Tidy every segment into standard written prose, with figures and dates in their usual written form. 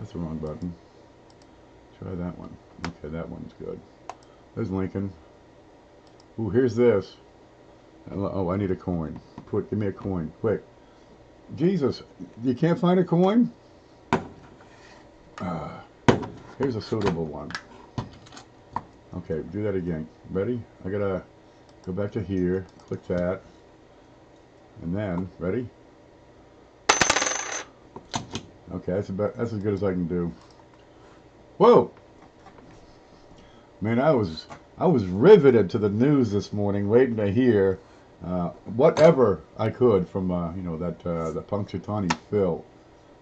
that's the wrong button. Try that one. Okay, that one's good. There's Lincoln. Ooh, here's this. Oh, I need a coin. Give me a coin, quick. Jesus, you can't find a coin? Here's a suitable one. Okay, do that again. Ready? I gotta go back to here, click that, and then, ready? Okay, that's as good as I can do. Whoa! Man, I was riveted to the news this morning, waiting to hear whatever I could from you know, that the Punxsutawney Phil.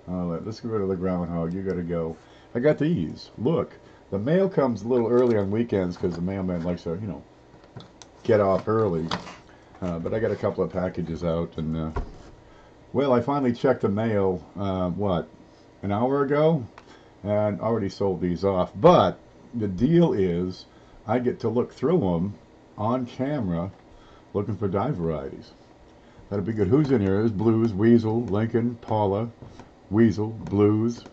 Let's get rid of the groundhog. You gotta go. I got these. Look, the mail comes a little early on weekends because the mailman likes to, you know, get off early. But I got a couple of packages out, and well, I finally checked the mail. What, an hour ago, and already sold these off. But the deal is, I get to look through them on camera, looking for dye varieties. That'll be good. Who's in here? There's Blues, Weasel, Lincoln, Paula, Weasel, Blues,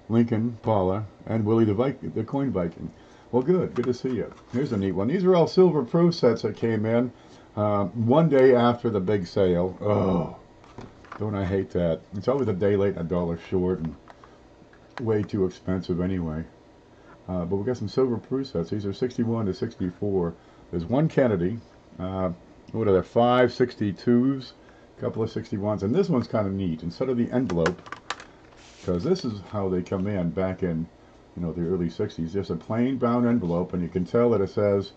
Lincoln, Paula, and Willie the Coin Viking. Well, good to see you. Here's a neat one. These are all silver proof sets that came in one day after the big sale. Oh, don't I hate that? It's always a day late and $1 short, and way too expensive anyway. But we got some silver proof sets. These are 61 to 64. There's one Kennedy. What are there? 5 62s, a couple of 61s, and this one's kind of neat. Instead of the envelope, because this is how they come in back in, you know, the early 60s. Just a plain brown envelope, and you can tell that it says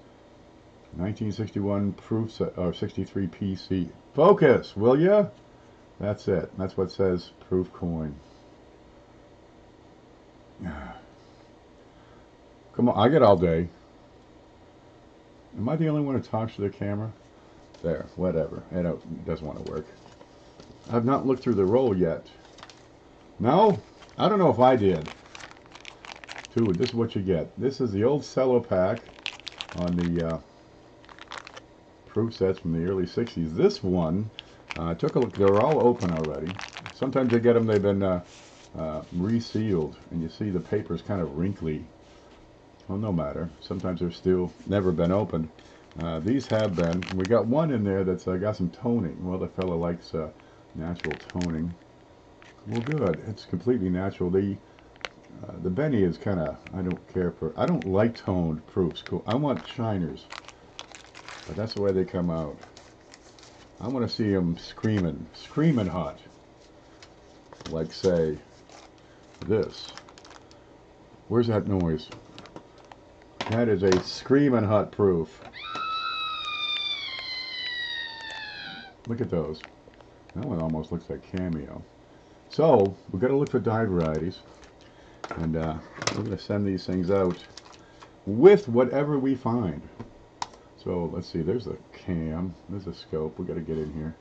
1961 proof set, or 63 PC. Focus, will ya? That's it. That's what says proof coin. Come on, I get all day. Am I the only one who talks to the camera? There, whatever. It doesn't want to work. I've not looked through the roll yet. No? I don't know if I did. Dude, this is what you get. This is the old cello pack on the proof sets from the early 60s. This one, I took a look. They're all open already. Sometimes you get them, they've been resealed, and you see the paper's kind of wrinkly. Well, no matter. Sometimes they're still never been opened. These have been. We got one in there that's got some toning. Well, the fellow likes natural toning. Well, good. It's completely natural. The Benny is kind of, I don't care for, I don't like toned proofs. Cool. I want shiners. But that's the way they come out. I want to see them screaming hot. Like, say, this. Where's that noise? That is a screaming hot proof. Look at those. That one almost looks like Cameo. So, we've got to look for dye varieties. And we're going to send these things out with whatever we find. So, let's see. There's a cam. There's a scope. We've got to get in here.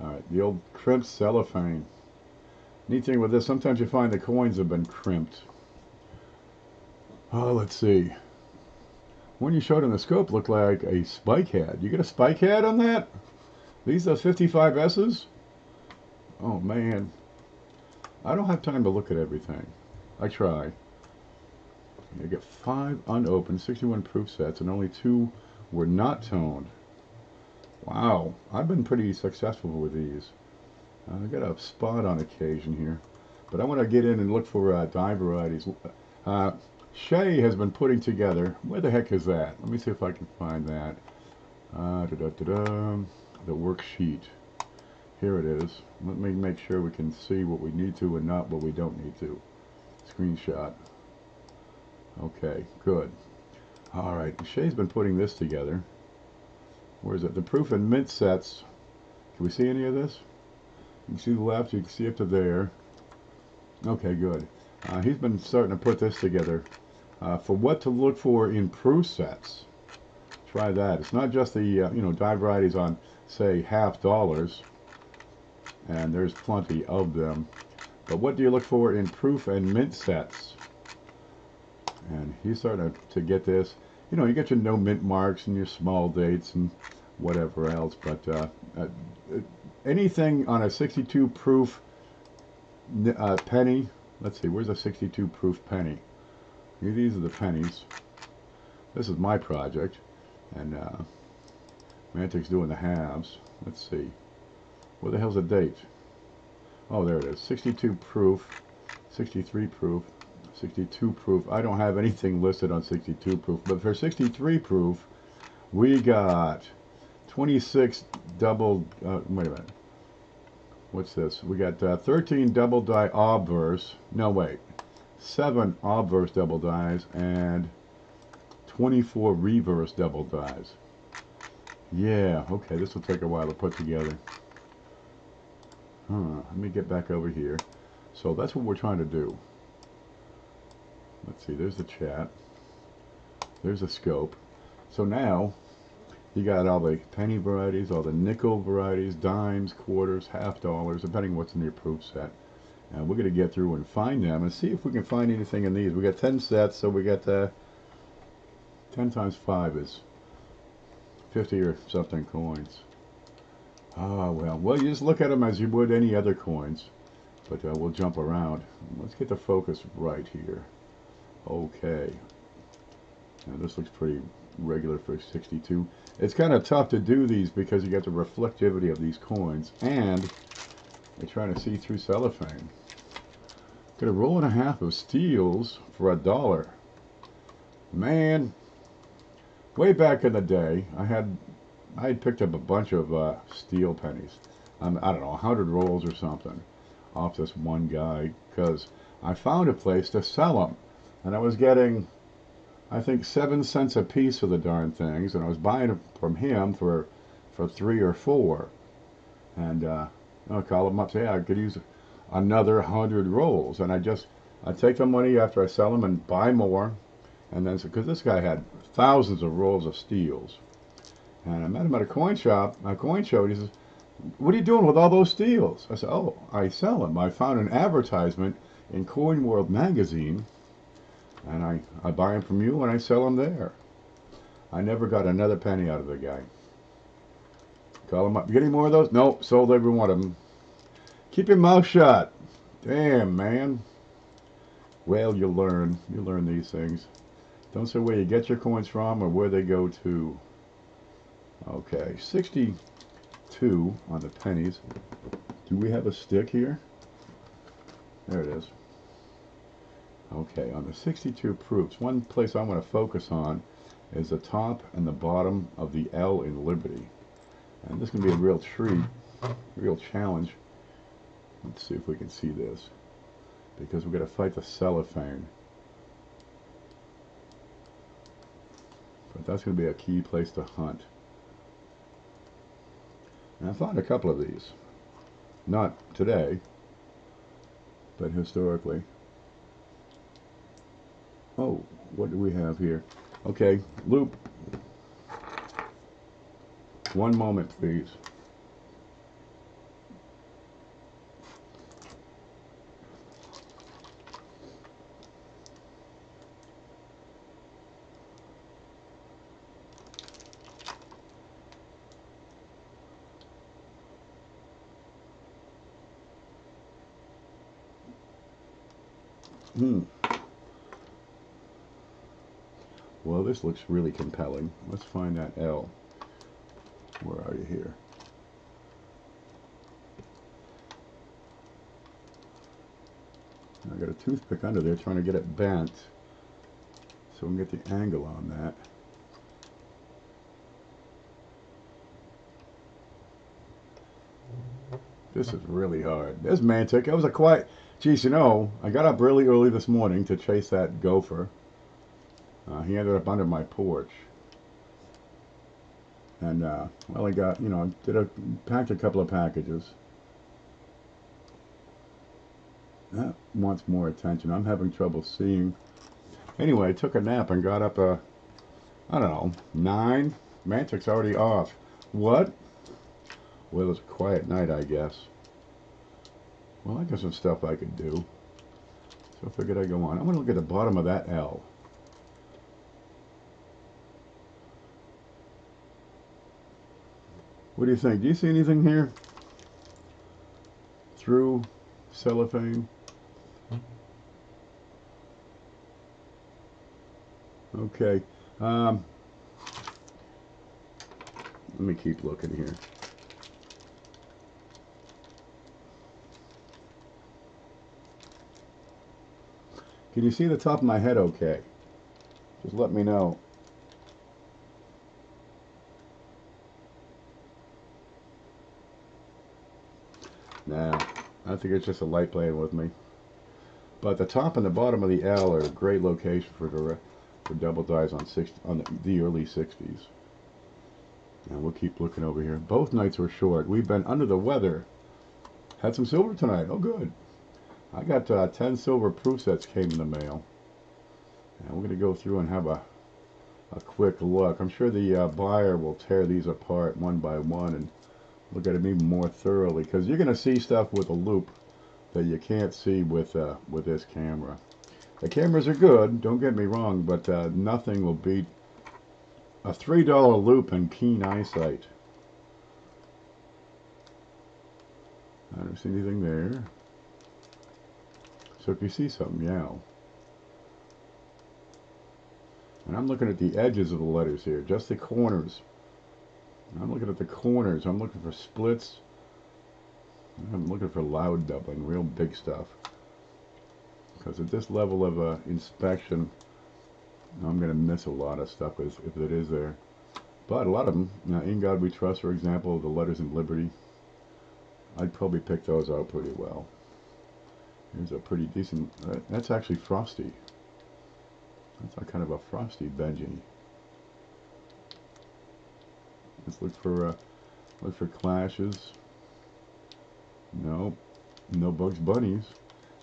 Alright, the old crimped cellophane. Neat thing with this, sometimes you find the coins have been crimped. Oh, let's see. One you showed in the scope looked like a spike head. You get a spike head on that? These are 55S's? Oh, man. I don't have time to look at everything. I try. You get 5 unopened, 61 proof sets, and only 2 were not toned. Wow. I've been pretty successful with these. I got a spot on occasion here. But I want to get in and look for dye varieties. Shay has been putting together, where the heck is that? Let me see if I can find that. The worksheet. Here it is. Let me make sure we can see what we need to and not what we don't need to. Screenshot. Okay, good. Alright, Shay's been putting this together. Where is it? The proof and mint sets. Can we see any of this? You can see the left, you can see up to there. Okay, good. He's been starting to put this together for what to look for in proof sets. Try that. It's not just the you know, dye varieties on, say, $50, and there's plenty of them. But what do you look for in proof and mint sets? And he's starting to get this. You know, you get your no mint marks and your small dates and whatever else. But anything on a 62 proof penny let's see, where's a 62 proof penny? These are the pennies. This is my project, and Mantic's doing the halves. Let's see, where the hell's the date? Oh, there it is. 62 proof, 63 proof, 62 proof. I don't have anything listed on 62 proof, but for 63 proof, we got 26 double, wait a minute. What's this? We got 13 double die obverse. No, wait. 7 obverse double dies and 24 reverse double dies. Yeah, okay, this will take a while to put together. Let me get back over here. So that's what we're trying to do. Let's see, there's the chat. There's the scope. So now, you got all the penny varieties, all the nickel varieties, dimes, quarters, half dollars, depending what's in the approved set. And we're going to get through and find them and see if we can find anything in these. We got 10 sets, so we got 10 times 5 is 50 or something coins. Ah, well, you just look at them as you would any other coins. But we'll jump around. Let's get the focus right here. Okay. Now this looks pretty regular for 62. It's kind of tough to do these because you get the reflectivity of these coins, and you're trying to see through cellophane. Got a roll and a half of steels for $1. Man, way back in the day, I had picked up a bunch of steel pennies. I don't know, 100 rolls or something off this one guy, because I found a place to sell them, and I was getting, I think, 7 cents a piece for the darn things, and I was buying them from him for 3 or 4, and I'll call him up, say, yeah, I could use another 100 rolls, and I take the money after I sell them and buy more, and then, because this guy had thousands of rolls of steels, and I met him at a coin show, and he says, what are you doing with all those steels? I said, oh, I sell them. I found an advertisement in Coin World magazine, and I buy them from you and I sell them there. I never got another penny out of the guy. Call him up. You get any more of those? Nope, sold every one of them. Keep your mouth shut. Damn, man. Well, you learn these things. Don't say where you get your coins from or where they go to. Okay, 62 on the pennies. Do we have a stick here? There it is. Okay, on the 62 proofs, one place I want to focus on is the top and the bottom of the L in Liberty. And this can be a real treat, a real challenge. Let's see if we can see this, because we're going to fight the cellophane. But that's going to be a key place to hunt. And I found a couple of these. Not today, but historically. Oh, what do we have here? Okay, loop. One moment, please. Well, this looks really compelling. Let's find that L. Where are you here? I got a toothpick under there trying to get it bent so we can get the angle on that. This is really hard. There's Mantic. That was a quiet... Geez, you know, I got up really early this morning to chase that gopher. He ended up under my porch. And, well, I got, you know, packed a couple of packages. That wants more attention. I'm having trouble seeing. Anyway, I took a nap and got up, I don't know, 9. Mantic's already off. What? Well, it was a quiet night, I guess. Well, I got some stuff I could do. So I figured I'd go on. I'm going to look at the bottom of that L. What do you think? Do you see anything here? Through cellophane? Okay. Let me keep looking here. Can you see the top of my head okay? Just let me know. Nah, I think it's just a light playing with me. But the top and the bottom of the L are a great location for double dies on the early 60s. And we'll keep looking over here. Both nights were short. We've been under the weather. Had some silver tonight. Oh, good. I got 10 silver proof sets came in the mail. And we're going to go through and have a quick look. I'm sure the buyer will tear these apart one by one and look at them even more thoroughly, because you're going to see stuff with a loop that you can't see with this camera. The cameras are good, don't get me wrong, but nothing will beat a $3 loop and keen eyesight. I don't see anything there. So if you see something, yell. And I'm looking at the edges of the letters here, just the corners. I'm looking at the corners. I'm looking for splits. I'm looking for loud doubling, real big stuff. Because at this level of inspection, I'm going to miss a lot of stuff if it is there. But a lot of them, In God We Trust, for example, the letters in Liberty, I'd probably pick those out pretty well. Here's a pretty decent, that's actually frosty. That's a kind of a frosty Benji. Let's look for clashes. No Bugs Bunnies.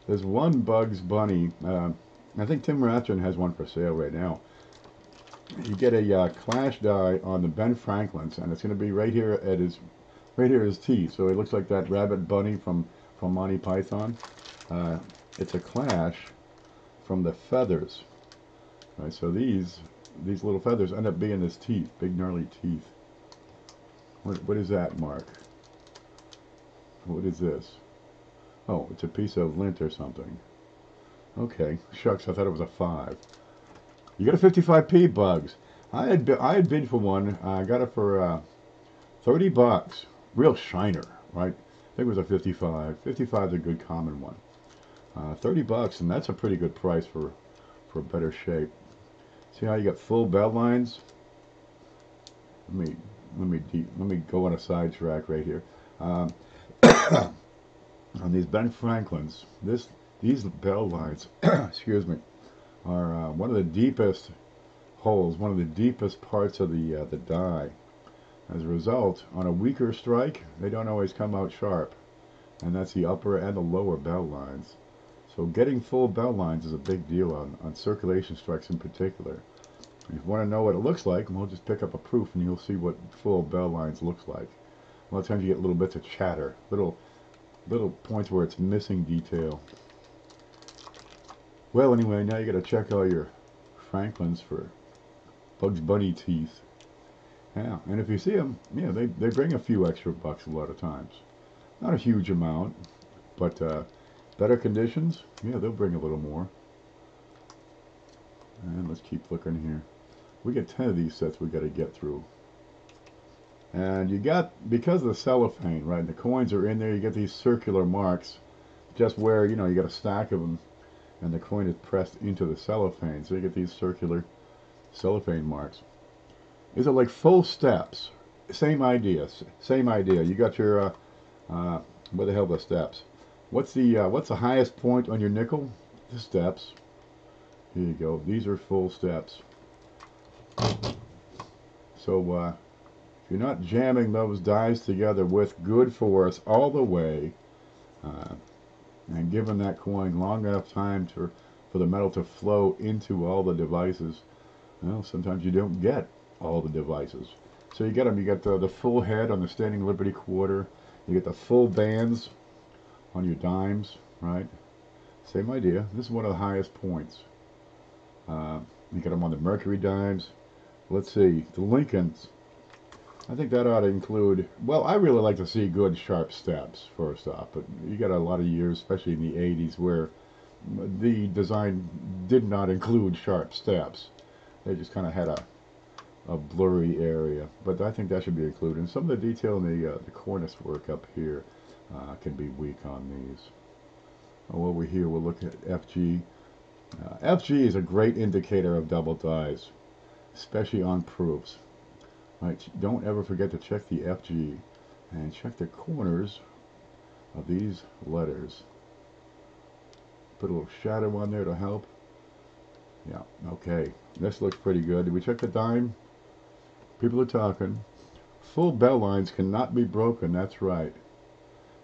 There's one Bugs Bunny. I think Tim Ratchen has one for sale right now. You get a clash die on the Ben Franklin's, and it's going to be right here at his teeth. So it looks like that rabbit bunny from Monty Python. It's a clash from the feathers. Right, so these little feathers end up being his teeth, big gnarly teeth. What is that, Mark? What is this? Oh, it's a piece of lint or something. Okay, shucks, I thought it was a 5. You got a 55p, Bugs. I had bid for one. I got it for 30 bucks. Real shiner, right? I think it was a 55. 55 is a good common one. 30 bucks, and that's a pretty good price for better shape. See how you got full bell lines? Let me go on a sidetrack right here. On these Ben Franklins, these bell lines, excuse me, are one of the deepest holes, one of the deepest parts of the die. As a result, on a weaker strike, they don't always come out sharp, and that's the upper and the lower bell lines. So getting full bell lines is a big deal on circulation strikes in particular. If you want to know what it looks like, we'll just pick up a proof and you'll see what full bell lines looks like. A lot of times you get little bits of chatter, little points where it's missing detail. Well, anyway, now you got to check all your Franklins for Bugs Bunny teeth. Yeah, and if you see them, yeah, they bring a few extra bucks a lot of times. Not a huge amount, but better conditions, yeah, they'll bring a little more. And let's keep looking here. We get 10 of these sets we got to get through. And you got, because of the cellophane, right, the coins are in there, you get these circular marks just where, you got a stack of them and the coin is pressed into the cellophane. So you get these circular cellophane marks. Is it like full steps? Same idea, same idea. You got your, what the hell are the steps? What's the highest point on your nickel? The steps. Here you go. These are full steps. So if you're not jamming those dies together with good force all the way, and giving that coin long enough time for the metal to flow into all the devices, well, sometimes you don't get all the devices. So you get them. You got the full head on the Standing Liberty quarter. You get the full bands on your dimes, right? Same idea. This is one of the highest points. You get them on the Mercury dimes. Let's see, the Lincolns. I think that ought to include, well, I really like to see good sharp steps first off, but you got a lot of years, especially in the 80s, where the design did not include sharp steps. They just kind of had a blurry area, but I think that should be included. And some of the detail in the cornice work up here can be weak on these. Over here we'll look at FG. FG is a great indicator of double dies, especially on proofs. Right, don't ever forget to check the FG and check the corners of these letters. Put a little shadow on there to help. Yeah, okay. This looks pretty good. Did we check the dime? People are talking. Full bell lines cannot be broken. That's right.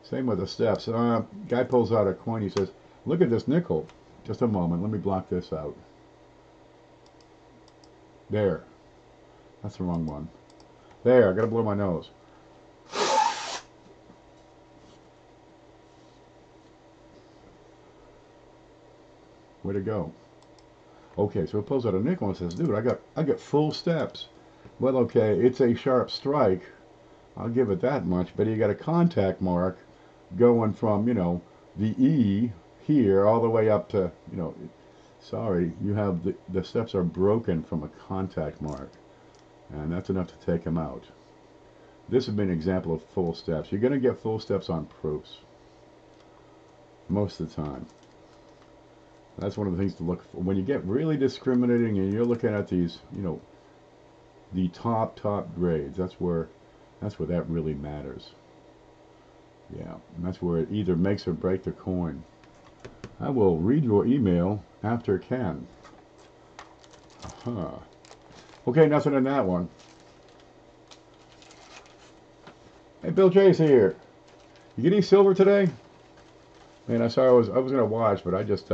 Same with the steps. Guy pulls out a coin. He says, look at this nickel. Just a moment. Let me block this out. There. That's the wrong one. There. I got to blow my nose. Way to go. Okay, so it pulls out a nickel and says, dude, I got full steps. Well, okay, it's a sharp strike. I'll give it that much, but you got a contact mark going from, you know, the E here all the way up to, you know, sorry, you have the steps are broken from a contact mark, and that's enough to take them out. This would be an example of full steps. You're going to get full steps on proofs most of the time. That's one of the things to look for. When you get really discriminating and you're looking at these, you know, the top grades, that's where that really matters. Yeah, and that's where it either makes or breaks the coin. I will read your email after Ken. Okay, nothing in that one. Hey, Bill J's here. You get any silver today? Man, I saw I was gonna watch, but I just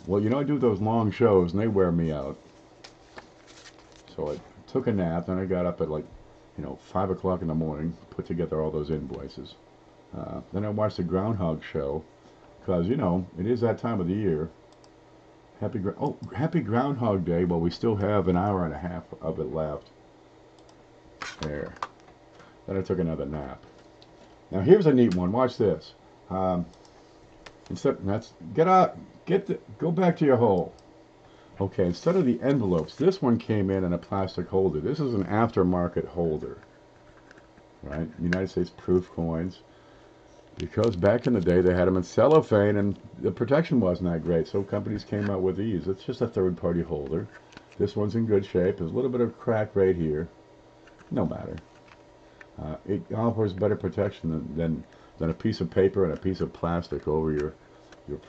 well, you know, I do those long shows and they wear me out. So I took a nap, then I got up at like, you know, 5 o'clock in the morning, put together all those invoices. Then I watched the Groundhog Show, because, you know, it is that time of the year. Happy Groundhog Day. Well, we still have an hour and a half of it left. There. Then I took another nap. Now here's a neat one. Watch this. Go back to your hole. Okay, instead of the envelopes, this one came in a plastic holder. This is an aftermarket holder, right? United States proof coins. Because back in the day they had them in cellophane and the protection wasn't that great, so companies came out with these. It's just a third-party holder. This one's in good shape. There's a little bit of crack right here. No matter. It offers better protection than a piece of paper and a piece of plastic over your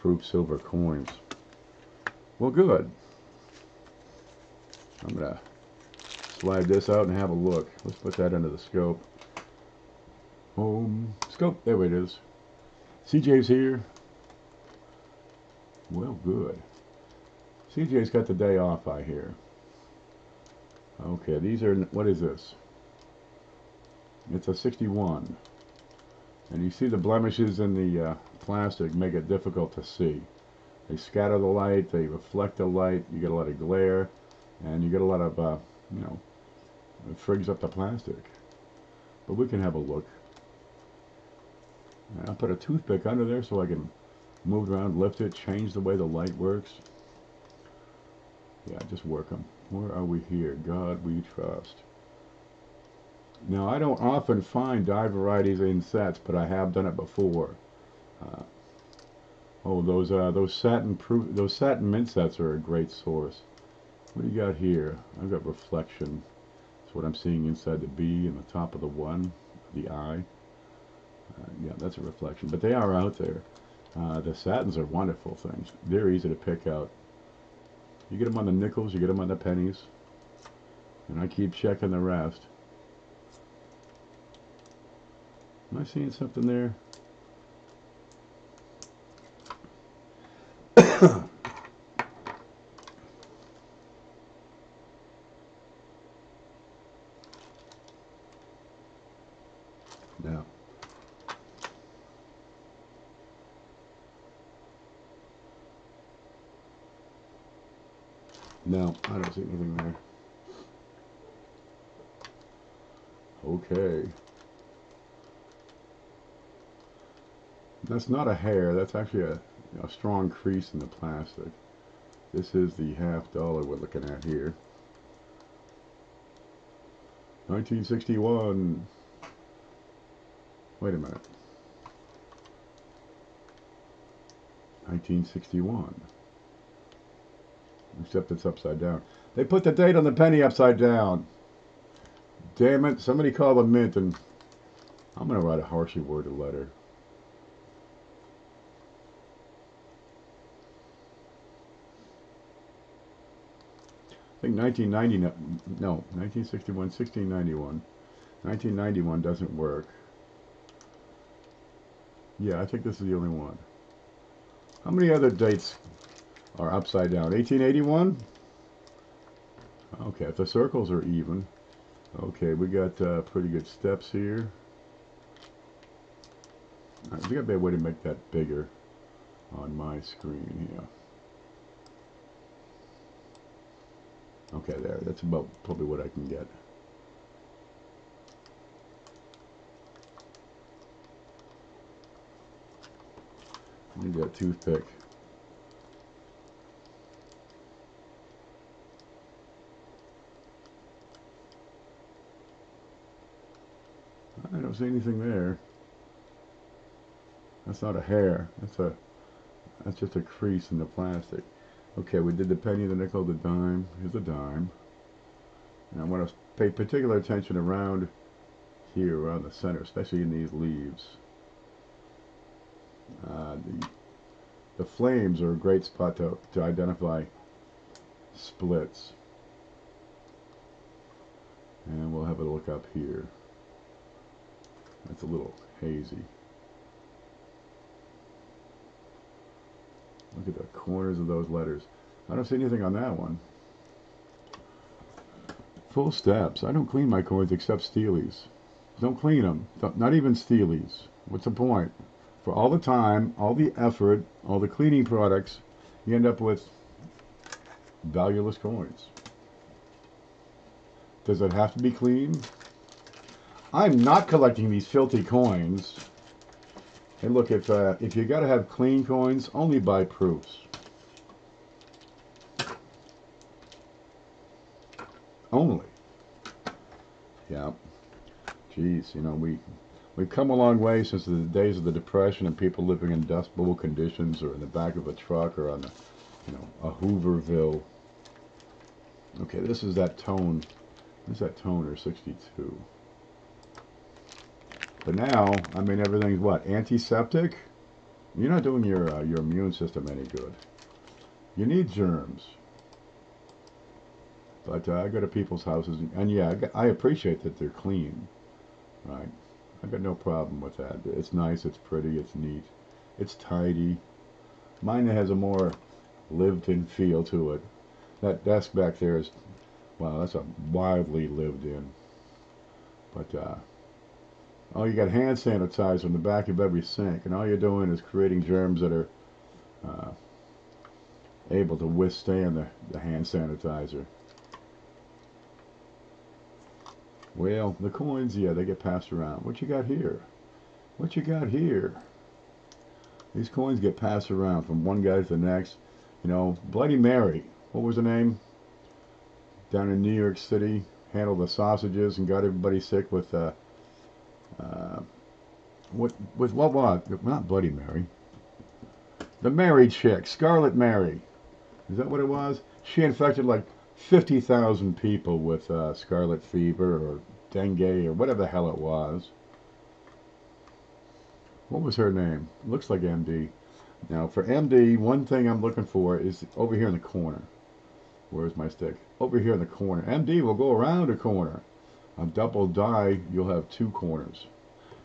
proof silver coins. Well, good. I'm going to slide this out and have a look. Let's put that under the scope. Scope, there it is. CJ's here. Well, good. CJ's got the day off, I hear. Okay, these are, what is this? It's a 61. And you see the blemishes in the plastic make it difficult to see. They scatter the light, they reflect the light, you get a lot of glare, and you get a lot of, you know, it frigs up the plastic. But we can have a look. And I'll put a toothpick under there so I can move around, lift it, change the way the light works. Yeah, just work them. Where are we here? God we trust. Now, I don't often find die varieties in sets, but I have done it before. Those satin mint sets are a great source. What do you got here? I've got reflection. That's what I'm seeing inside the B and the top of the 1, the I. Yeah, that's a reflection. But they are out there. The satins are wonderful things. They're easy to pick out. You get them on the nickels, you get them on the pennies. And I keep checking the rest. Am I seeing something there? No. No, I don't see anything there. Okay. That's not a hair. That's actually a strong crease in the plastic. This is the $50 we're looking at here. 1961. Wait a minute. 1961. Except it's upside down. They put the date on the penny upside down. Damn it. Somebody call the mint, and I'm going to write a harshly worded letter. I think 1990, no, 1961, 1691. 1991 doesn't work. Yeah, I think this is the only one. How many other dates are upside down? 1881? Okay, if the circles are even. Okay, we got pretty good steps here. There's got to be a way to make that bigger on my screen here. Okay, there. That's about probably what I can get. I need that toothpick. I don't see anything there. That's not a hair. That's just a crease in the plastic. Okay, we did the penny, the nickel, the dime. Here's a dime. And I want to pay particular attention around here, around the center, especially in these leaves. The flames are a great spot to identify splits. And we'll have a look up here. That's a little hazy. Look at the corners of those letters. I don't see anything on that one. Full steps. I don't clean my coins except Steelies. Don't clean them. Not even Steelies. What's the point? For all the time, all the effort, all the cleaning products, you end up with valueless coins. Does it have to be clean? I'm not collecting these filthy coins. And look, if you got to have clean coins, only buy proofs. Only. Yeah. Jeez, you know, we've come a long way since the days of the Depression and people living in Dust Bowl conditions or in the back of a truck or on the, a Hooverville. Okay, this is that tone. This is that toner 62. But now, I mean, everything's what? Antiseptic? You're not doing your immune system any good. You need germs. But I go to people's houses, and yeah, I appreciate that they're clean. Right? I got no problem with that. It's nice, it's pretty, it's neat, it's tidy. Mine has a more lived-in feel to it. That desk back there is, wow, that's a wildly lived-in. But oh, you got hand sanitizer in the back of every sink, and all you're doing is creating germs that are able to withstand the hand sanitizer. Well, the coins, yeah, they get passed around. What you got here? What you got here? These coins get passed around from one guy to the next. You know, Bloody Mary, what was her name? Down in New York City, handled the sausages and got everybody sick with what? Not Bloody Mary. The Mary chick, Scarlet Mary. Is that what it was? She infected like 50,000 people with scarlet fever or dengue or whatever the hell it was. What was her name? Looks like MD. Now for MD, one thing I'm looking for is over here in the corner. Where's my stick? Over here in the corner. MD will go around a corner. On double die, you'll have two corners.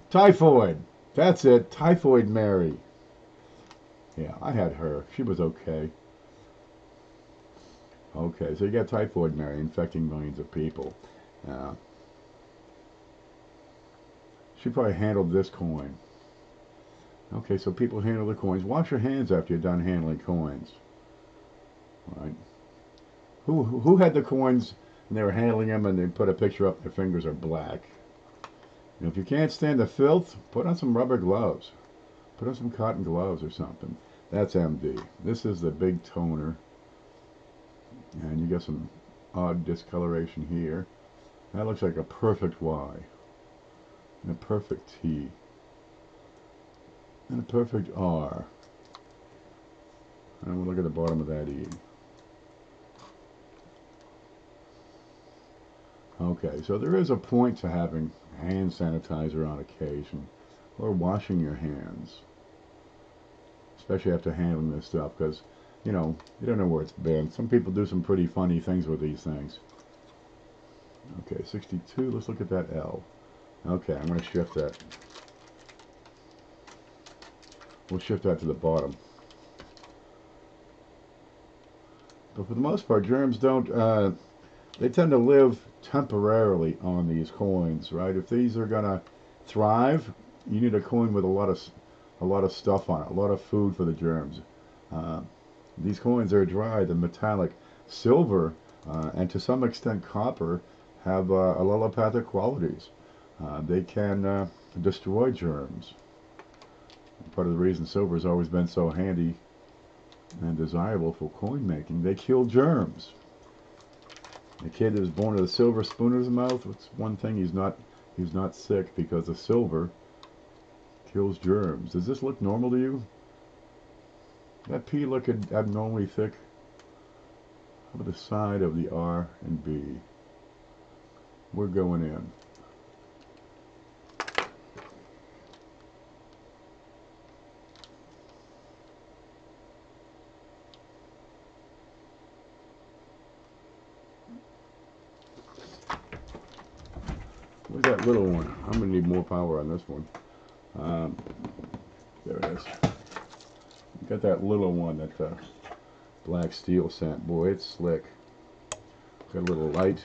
Typhoid. That's it. Typhoid Mary. Yeah, I had her. She was okay. Okay, so you got Typhoid Mary infecting millions of people. She probably handled this coin. Okay, so people handle the coins. Wash your hands after you're done handling coins. All right. Who had the coins and they were handling them and they put a picture up, their fingers are black? And if you can't stand the filth, put on some rubber gloves. Put on some cotton gloves or something. That's MD. This is the big toner. And you get some odd discoloration here. That looks like a perfect Y, and a perfect T, and a perfect R. And we'll look at the bottom of that E. Okay, so there is a point to having hand sanitizer on occasion, or washing your hands, especially after handling this stuff, because, you know, you don't know where it's been. Some people do some pretty funny things with these things. Okay, 62, let's look at that L. Okay, I'm going to shift that. We'll shift that to the bottom. But for the most part, germs don't, they tend to live temporarily on these coins, right? If these are going to thrive, you need a coin with a lot of stuff on it, a lot of food for the germs. These coins are dry, they're metallic. Silver, and to some extent copper, have allelopathic qualities. They can destroy germs. Part of the reason silver has always been so handy and desirable for coin making, they kill germs. The kid that was born with a silver spoon in his mouth, it's one thing, he's not sick, because the silver kills germs. Does this look normal to you? That P look abnormally thick? How about the side of the R and B? We're going in. Where's that little one? I'm going to need more power on this one. There it is. Got that little one, that black steel scent. Boy, it's slick. Got a little light.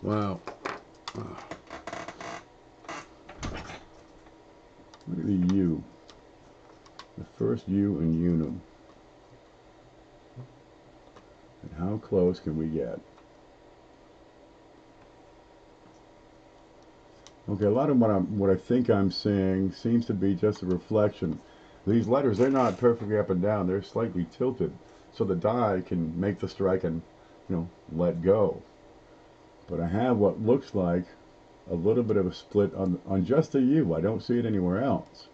Wow. Look at the U. The first U in unum. And how close can we get? Okay, a lot of what I think I'm seeing seems to be just a reflection. These letters, they're not perfectly up and down, they're slightly tilted, so the die can make the strike and, you know, let go. But I have what looks like a little bit of a split on just the U. I don't see it anywhere else.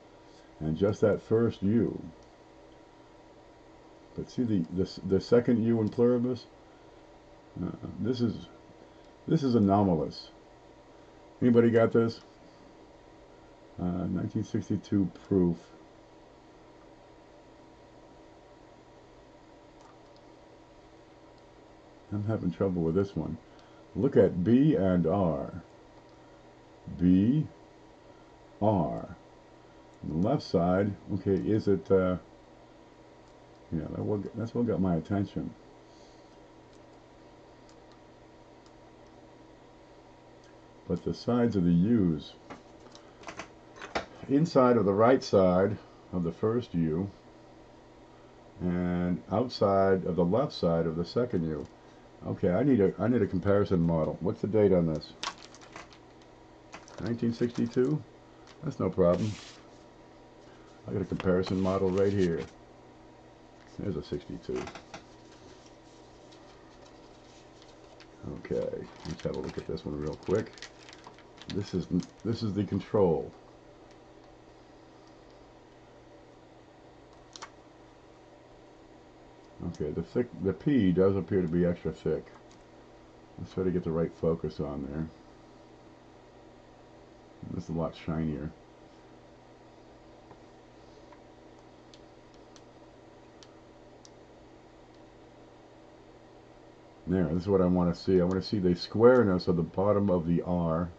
And just that first U. But see the second U in pluribus? This is anomalous. Anybody got this? 1962 proof. I'm having trouble with this one. Look at B and R. B, R. On the left side, okay, is it, yeah, that's what got my attention. But the sides of the U's, inside of the right side of the first U, and outside of the left side of the second U. Okay, I need a comparison model. What's the date on this? 1962? That's no problem. I got a comparison model right here. There's a 62. Okay, let's have a look at this one real quick. This is the control. Okay, the P does appear to be extra thick. Let's try to get the right focus on there. This is a lot shinier. There, this is what I want to see. I want to see the squareness of the bottom of the R.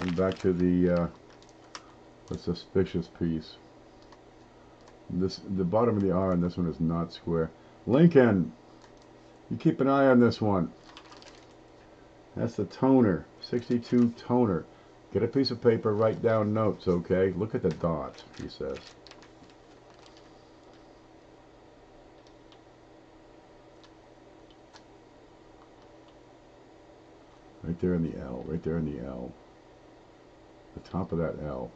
And back to the suspicious piece. The bottom of the R on this one is not square. Lincoln, you keep an eye on this one. That's the toner, 62 toner. Get a piece of paper, write down notes, okay? Look at the dot, he says. Right there in the L, right there in the L. The top of that L.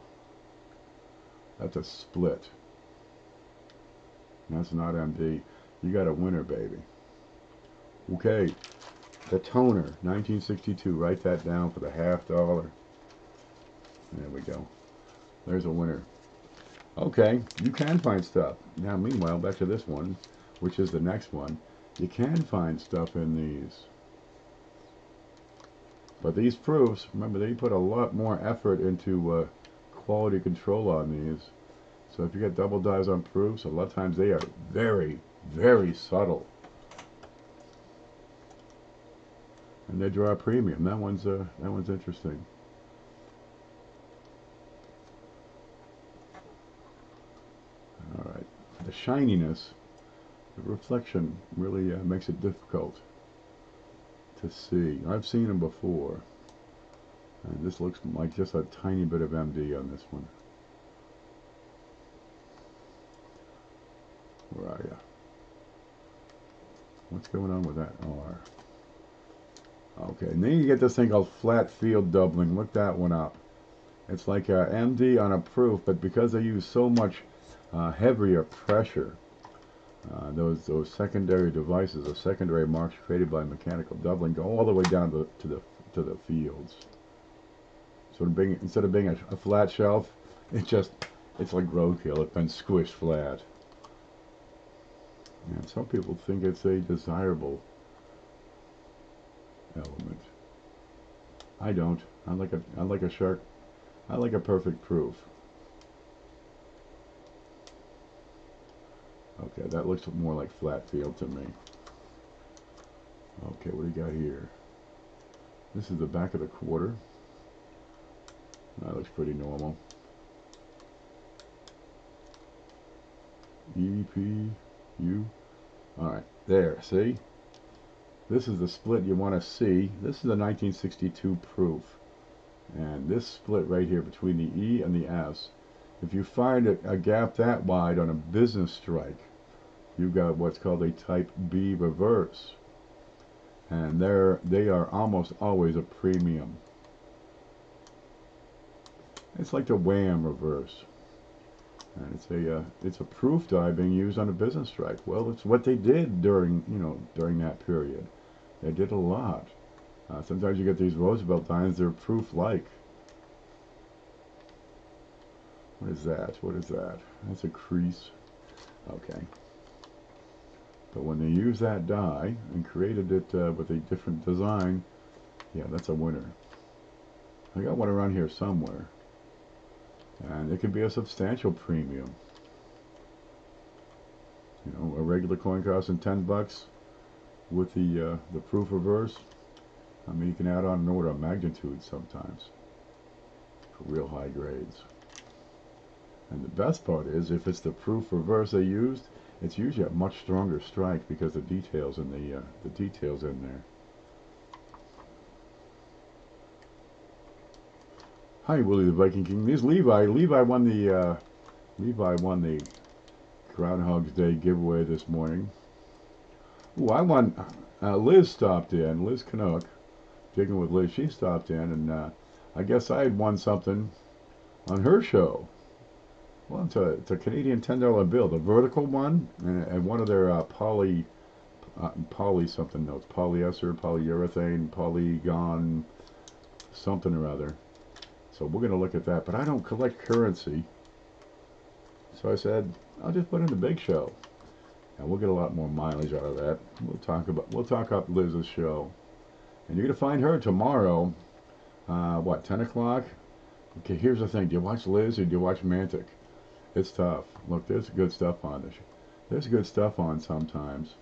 That's a split. That's not MD. You got a winner, baby. Okay, the toner, 1962. Write that down for the $50. There we go. There's a winner. Okay, you can find stuff. Now, meanwhile, back to this one, which is the next one. You can find stuff in these. But these proofs, remember, they put a lot more effort into quality control on these. So if you get double dyes on proofs, a lot of times they are very, very subtle. And they draw a premium. That one's interesting. All right, the shininess, the reflection really makes it difficult to see. I've seen them before, and this looks like just a tiny bit of MD on this one. Where are you? What's going on with that R? Okay, and then you get this thing called flat field doubling. Look that one up. It's like a MD on a proof, but because they use so much heavier pressure, those secondary devices, the secondary marks created by mechanical doubling, go all the way down to the fields. So instead of being a flat shelf, it's like roadkill. It's been squished flat. And some people think it's a desirable element. I don't. I like a sharp. I like a perfect proof. Okay, that looks more like flat field to me. Okay, what do you got here? This is the back of the quarter. That looks pretty normal. E, P, U. Alright, there, see? This is the split you want to see. This is a 1962 proof. And this split right here between the E and the S, if you find a gap that wide on a business strike, you've got what's called a type B reverse. And they are almost always a premium. It's like the wham reverse. And it's a proof die being used on a business strike. Well, it's what they did during that period. They did a lot. Sometimes you get these Roosevelt dimes, they're proof-like. What is that? What is that? That's a crease. Okay. But when they used that die and created it with a different design, yeah, that's a winner. I got one around here somewhere. And it could be a substantial premium. You know, a regular coin costing $10 with the proof reverse. I mean, you can add on an order of magnitude sometimes for real high grades. And the best part is, if it's the proof reverse they used, it's usually a much stronger strike because the details in the details in there. Hi, Willie the Viking King. There's Levi. Levi won the Groundhog's Day giveaway this morning. Ooh, I won. Liz stopped in. Liz Canuck, digging with Liz. She stopped in, and I guess I had won something on her show. Well, it's a Canadian $10 bill, the vertical one, and one of their poly something notes, polyester, polyurethane, polygon, something or other. So we're going to look at that, but I don't collect currency. So I said, I'll just put in the big show. And we'll get a lot more mileage out of that. We'll talk up Liz's show. And you're going to find her tomorrow, what, 10 o'clock? Okay, here's the thing. Do you watch Liz or do you watch Mantic? It's tough. Look, there's good stuff on this. There's good stuff on sometimes.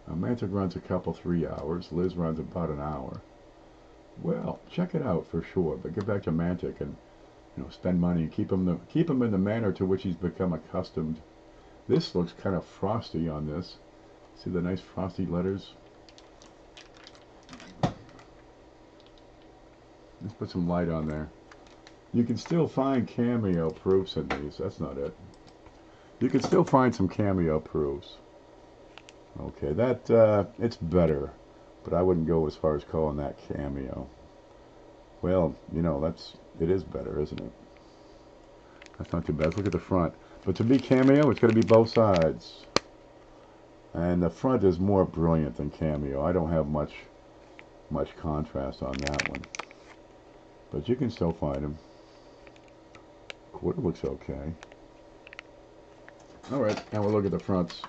Mantic runs a couple 3 hours. Liz runs about an hour. Well, check it out for sure. But get back to Mantic and spend money and keep him in the manner to which he's become accustomed. This looks kind of frosty on this. See the nice frosty letters? Let's put some light on there. You can still find cameo proofs in these. That's not it. You can still find some cameo proofs. Okay, that it's better, but I wouldn't go as far as calling that cameo. Well, it is better, isn't it? That's not too bad. Let's look at the front. But to be cameo, it's going to be both sides. And the front is more brilliant than cameo. I don't have much contrast on that one. But you can still find them. Quarter looks okay. Alright, now we'll look at the fronts.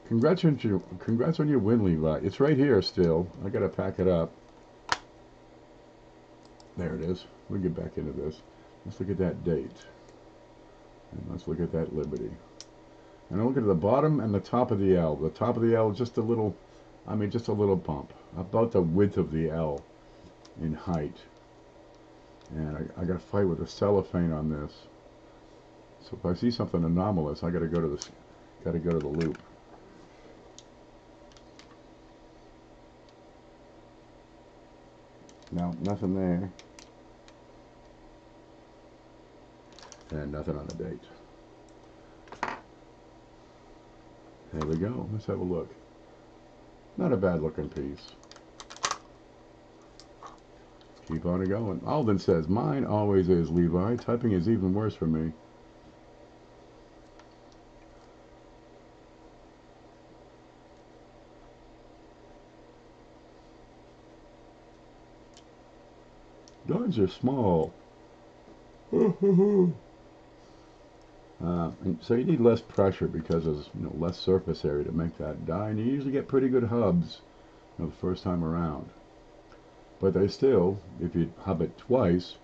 Congrats on your win, Levi. It's right here still. I gotta pack it up. There it is. We'll get back into this. Let's look at that date. And let's look at that Liberty. And I'll look at the bottom and the top of the L. The top of the L is just a little, just a little bump. About the width of the L in height. And I gotta fight with the cellophane on this. So if I see something anomalous, I gotta go to the loop. No, nothing there. And nothing on the date. There we go. Let's have a look. Not a bad looking piece. Keep on it going. Alden says, mine always is, Levi. Typing is even worse for me. Dogs are small. And so you need less pressure because there's less surface area to make that die, and you usually get pretty good hubs the first time around. But they still, if you hub it twice,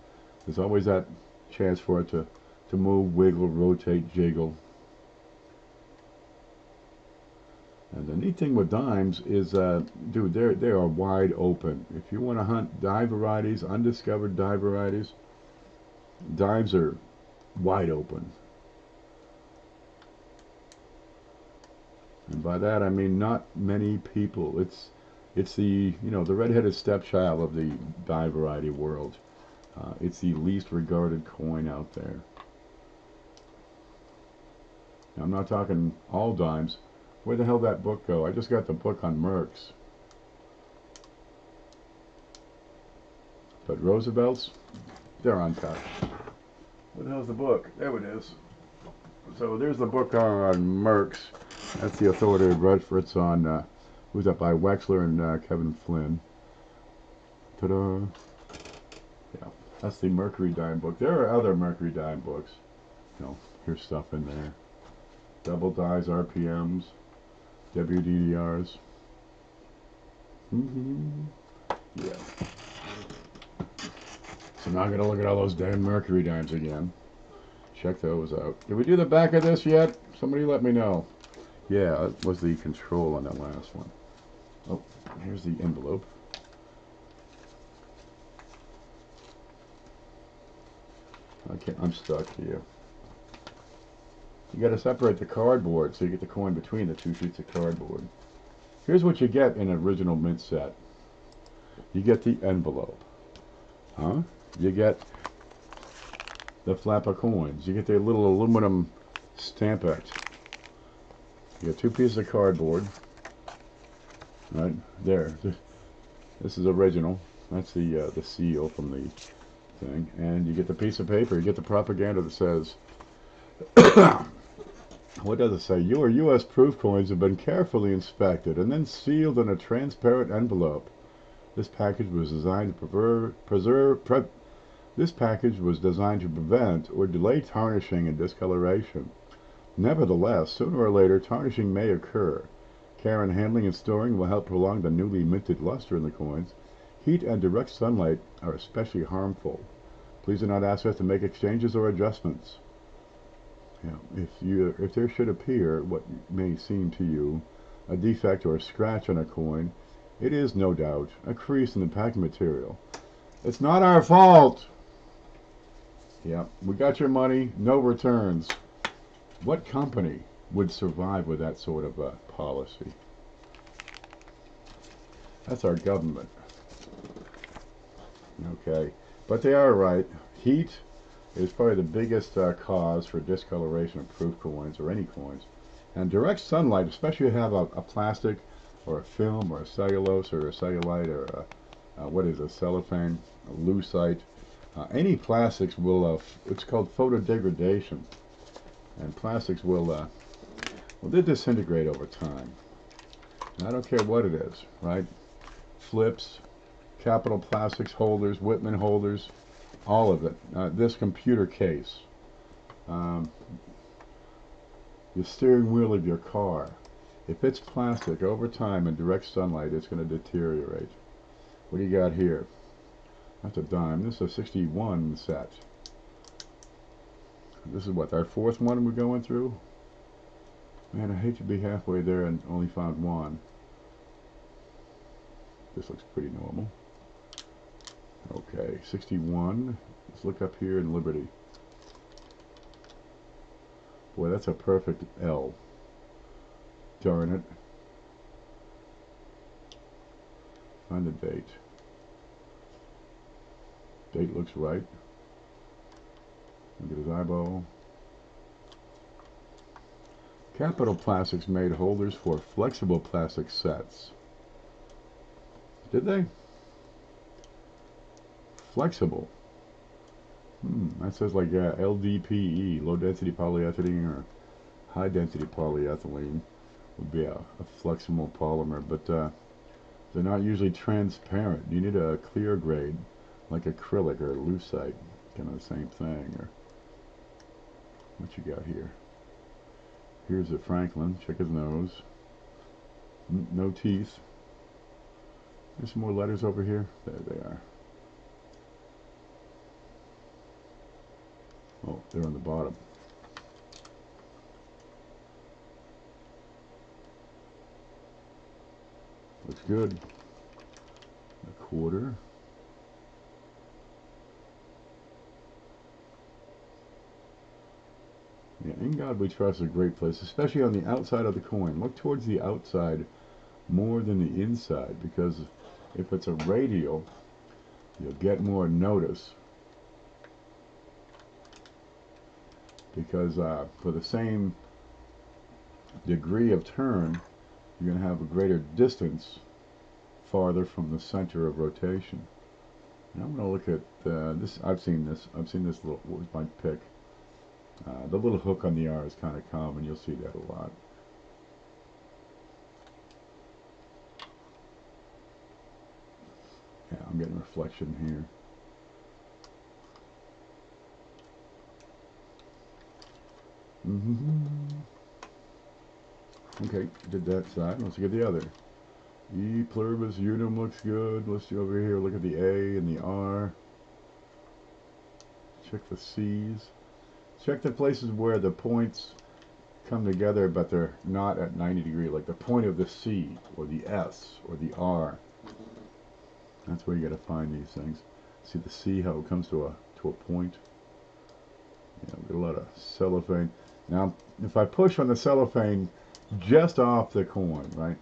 there's always that chance for it to move, wiggle, rotate, jiggle. And the neat thing with dimes is, dude, they are wide open. If you want to hunt dye varieties, undiscovered dye varieties, dimes are wide open. And by that I mean not many people. It's the the redheaded stepchild of the dye variety world. It's the least regarded coin out there. Now, I'm not talking all dimes. Where the hell did that book go? I just got the book on Mercs. But Roosevelt's, they're untouched. Where the hell's the book? There it is. So there's the book on Mercs. That's the authoritative reference on who's that by Wexler and Kevin Flynn. Ta-da! Yeah, that's the Mercury Dime book. There are other Mercury Dime books. Here's stuff in there. Double dyes, RPMs, WDDRs. Yeah. So now I'm going to look at all those damn Mercury dimes again. Check those out. Did we do the back of this yet? Somebody let me know. Yeah, it was the control on that last one. Oh, here's the envelope. Okay, I'm stuck here. You got to separate the cardboard so you get the coin between the two sheets of cardboard. Here's what you get in an original mint set. You get the envelope. You get the flap of coins. You get the little aluminum stampex. You get two pieces of cardboard. Right there. This is original. That's the seal from the thing. And you get the piece of paper. You get the propaganda that says, what does it say? Your U.S. proof coins have been carefully inspected and then sealed in a transparent envelope. This package was designed to This package was designed to prevent or delay tarnishing and discoloration. Nevertheless, sooner or later, tarnishing may occur. Care in handling and storing will help prolong the newly minted luster in the coins. Heat and direct sunlight are especially harmful. Please do not ask us to make exchanges or adjustments. If there should appear what may seem to you a defect or a scratch on a coin, it is no doubt a crease in the packing material. It's not our fault. Yeah, we got your money, no returns. What company would survive with that sort of policy? That's our government. Okay, but they are right. Heat is probably the biggest cause for discoloration of proof coins or any coins. And direct sunlight, especially if you have a plastic or a film or a cellulose or a cellulite or what is a cellophane, a lucite, any plastics will, it's called photodegradation. And plastics will they disintegrate over time. And I don't care what it is, right? Flips, Capital Plastics holders, Whitman holders, all of it. This computer case, the steering wheel of your car. If it's plastic, over time in direct sunlight, it's going to deteriorate. What do you got here? That's a dime. This is a 61 set. This is what, our fourth one we're going through? Man, I hate to be halfway there and only found one. This looks pretty normal. Okay, 61. Let's look up here in Liberty. Boy, that's a perfect L. Darn it. Find the date. Date looks right. Look at his eyeball. Capital Plastics made holders for flexible plastic sets. Did they? Flexible. That says like LDPE, low density polyethylene, or high density polyethylene would be a flexible polymer, but they're not usually transparent. You need a clear grade like acrylic or lucite, kind of the same thing. Or what you got here? Here's a Franklin. Check his nose. No teeth. There's some more letters over here. There they are. Oh, they're on the bottom. Looks good. A quarter. Yeah, In God We Trust is a great place, especially on the outside of the coin. Look towards the outside more than the inside, because if it's a radial, you'll get more notice. Because for the same degree of turn, you're going to have a greater distance farther from the center of rotation. And I'm going to look at this. I've seen this little, what was my pick? The little hook on the R is kind of common. You'll see that a lot. Yeah, I'm getting reflection here. Okay, did that side. Let's get the other. E pluribus unum looks good. Let's go over here. Look at the A and the R. Check the C's. Check the places where the points come together, but they're not at 90 degrees. Like the point of the C or the S or the R. That's where you got to find these things. See the C, how it comes to a point. Yeah, we got a lot of cellophane. Now, if I push on the cellophane just off the coin, right,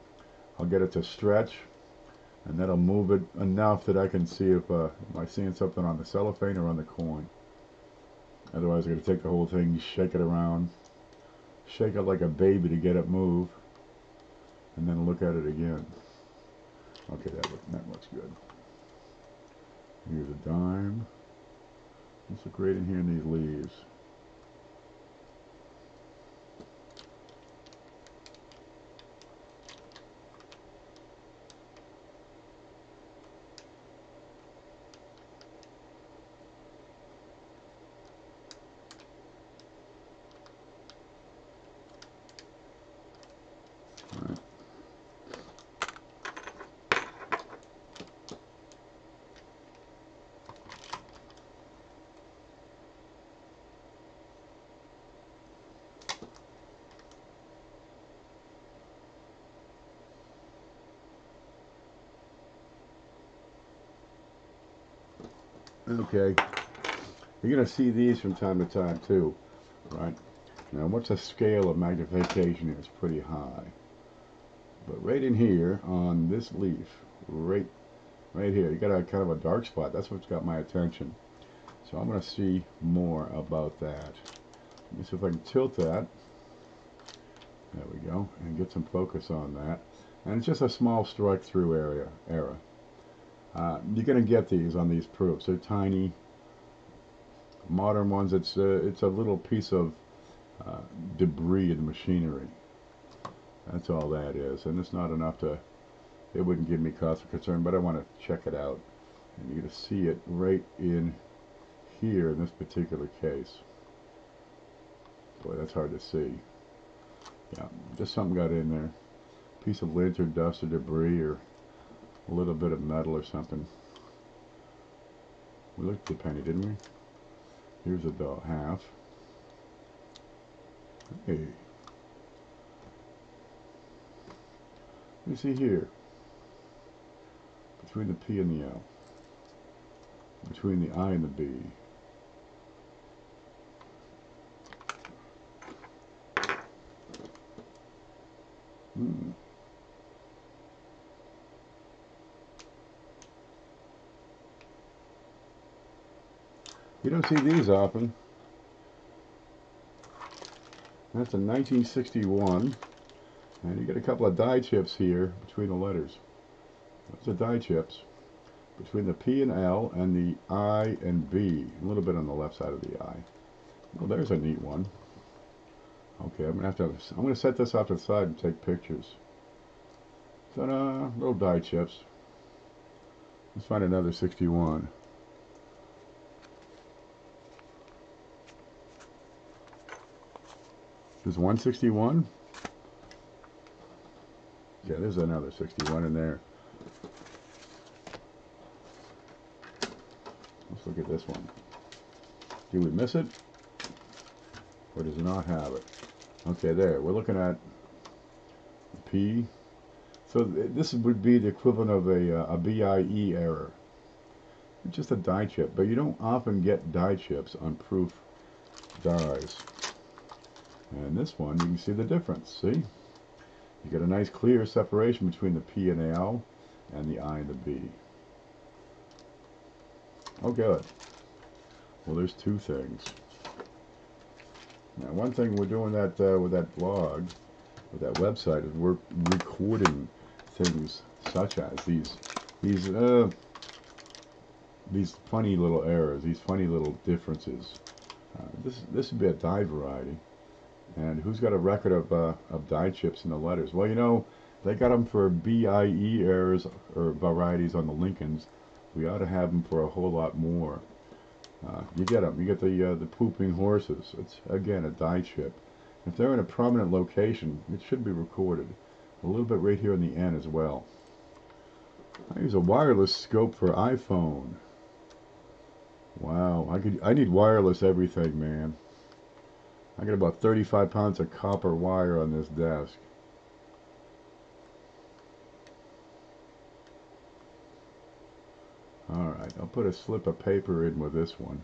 I'll get it to stretch, and that'll move it enough that I can see if am I seeing something on the cellophane or on the coin. Otherwise, I got to take the whole thing, shake it around, shake it like a baby to get it move, and then look at it again. Okay, that looks good. dime. Let's look right in here in these leaves. Okay, you're going to see these from time to time too, right? Now, what's the scale of magnification here? It's pretty high. But right in here on this leaf, right here, you got a kind of a dark spot. That's what's got my attention. So I'm going to see more about that. Let me see if I can tilt that. There we go, and get some focus on that. And it's just a small strike through area. You're going to get these on these proofs. They're tiny. Modern ones, it's a little piece of debris in the machinery. That's all that is, and it's not enough to. It wouldn't give me cause for concern, but I want to check it out, and you're going to see it right in here in this particular case. Boy, that's hard to see. Yeah, just something got in there. Piece of lint or dust or debris or a little bit of metal or something. We looked at the penny, didn't we? Here's a half. Hey. Let me see here. Between the P and the L. Between the I and the B. You don't see these often. That's a 1961. And you get a couple of die chips here between the letters. That's the die chips. Between the P and L and the I and B. A little bit on the left side of the I. Well, there's a neat one. Okay, I'm gonna set this off to the side and take pictures. Ta-da! Little die chips. Let's find another 61. There's 161. Yeah, there's another 61 in there. Let's look at this one. Do we miss it? Or does it not have it? Okay, there. We're looking at P. So this would be the equivalent of a BIE error. It's just a die chip, but you don't often get die chips on proof dies. And this one, you can see the difference. See? You get a nice clear separation between the P and the L and the I and the B. Oh, good. Well, there's two things. Now, one thing we're doing that with that blog, with that website, is we're recording things such as these funny little errors, these funny little differences. This would be a die variety. And who's got a record of die chips in the letters? Well, you know, they got them for BIE errors or varieties on the Lincolns. We ought to have them for a whole lot more. You get them. You get the pooping horses. It's, again, a die chip. If they're in a prominent location, it should be recorded. A little bit right here in the N as well. I use a wireless scope for iPhone. Wow, I need wireless everything, man. I got about 35 pounds of copper wire on this desk. Alright, I'll put a slip of paper in with this one.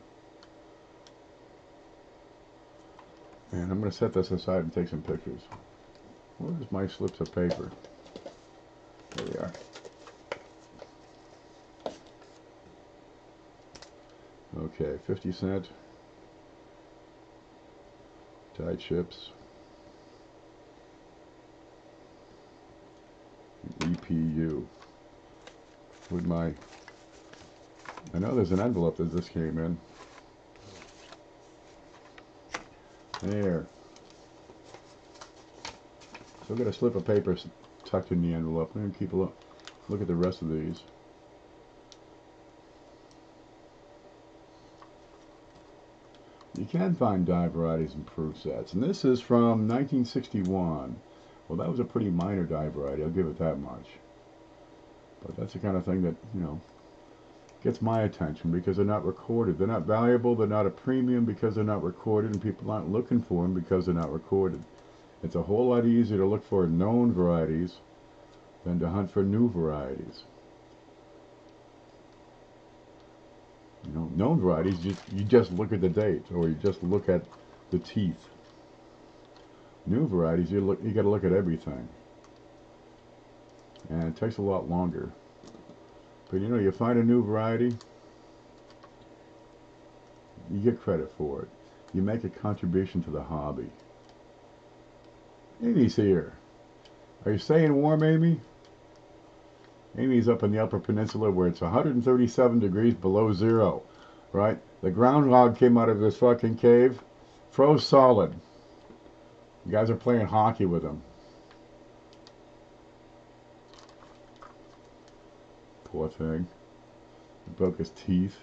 And I'm going to set this aside and take some pictures. Where's my slips of paper? There they are. Okay, 50 cent. Die chips. EPU. With my I know there's an envelope that just came in. There. So I've got a slip of paper tucked in the envelope. I'm going to keep a look at the rest of these. You can find die varieties in proof sets. And this is from 1961. Well, that was a pretty minor die variety. I'll give it that much. But that's the kind of thing that, you know, gets my attention because they're not recorded. They're not valuable. They're not a premium because they're not recorded, and people aren't looking for them because they're not recorded. It's a whole lot easier to look for known varieties than to hunt for new varieties. You know, known varieties, you just look at the date, or you just look at the teeth. New varieties, you got to look at everything, and it takes a lot longer. But you know, you find a new variety, you get credit for it. You make a contribution to the hobby. Amy's here. Are you staying warm, Amy? Amy's up in the Upper Peninsula where it's 137 degrees below zero, right? The groundhog came out of this fucking cave, froze solid. You guys are playing hockey with him. Poor thing. He broke his teeth.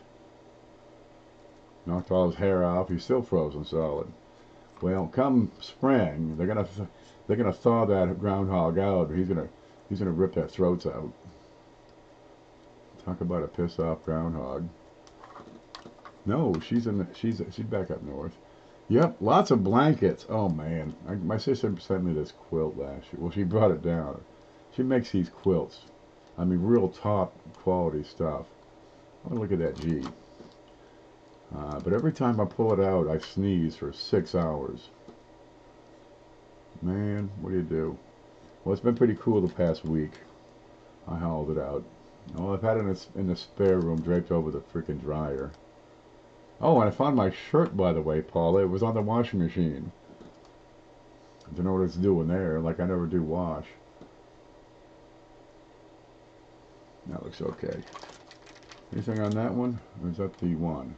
Knocked all his hair off. He's still frozen solid. Well, come spring, they're gonna thaw that groundhog out. He's gonna rip their throats out. Talk about a piss off groundhog. No, she's back up north. Yep, lots of blankets. Oh man, my sister sent me this quilt last year. Well, she brought it down. She makes these quilts. I mean, real top quality stuff. Oh, look at that G. But every time I pull it out, I sneeze for 6 hours. Man, what do you do? Well, it's been pretty cool the past week. I hauled it out. Oh, I've had it in the spare room draped over the freaking dryer. Oh, and I found my shirt, by the way, Paula. It was on the washing machine. I don't know what it's doing there. Like, I never do wash. That looks okay. Anything on that one? Or is that the one?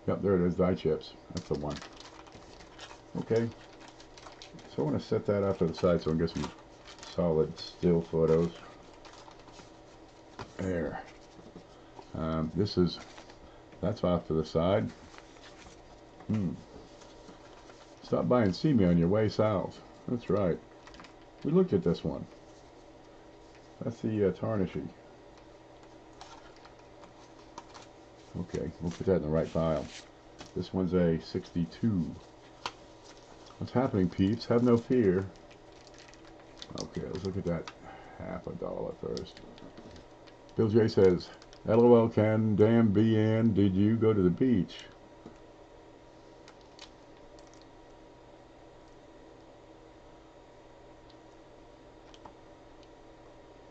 Yep, there it is, die chips. That's the one. Okay. So I want to set that off to the side so I can get some solid still photos. There. That's off to the side. Stop by and see me on your way south. That's right. We looked at this one. That's the tarnishy. Okay, we'll put that in the right file. This one's a 62. What's happening, peeps? Have no fear. Okay, let's look at that $50 first. Bill J says, LOL Ken, damn BN, did you go to the beach?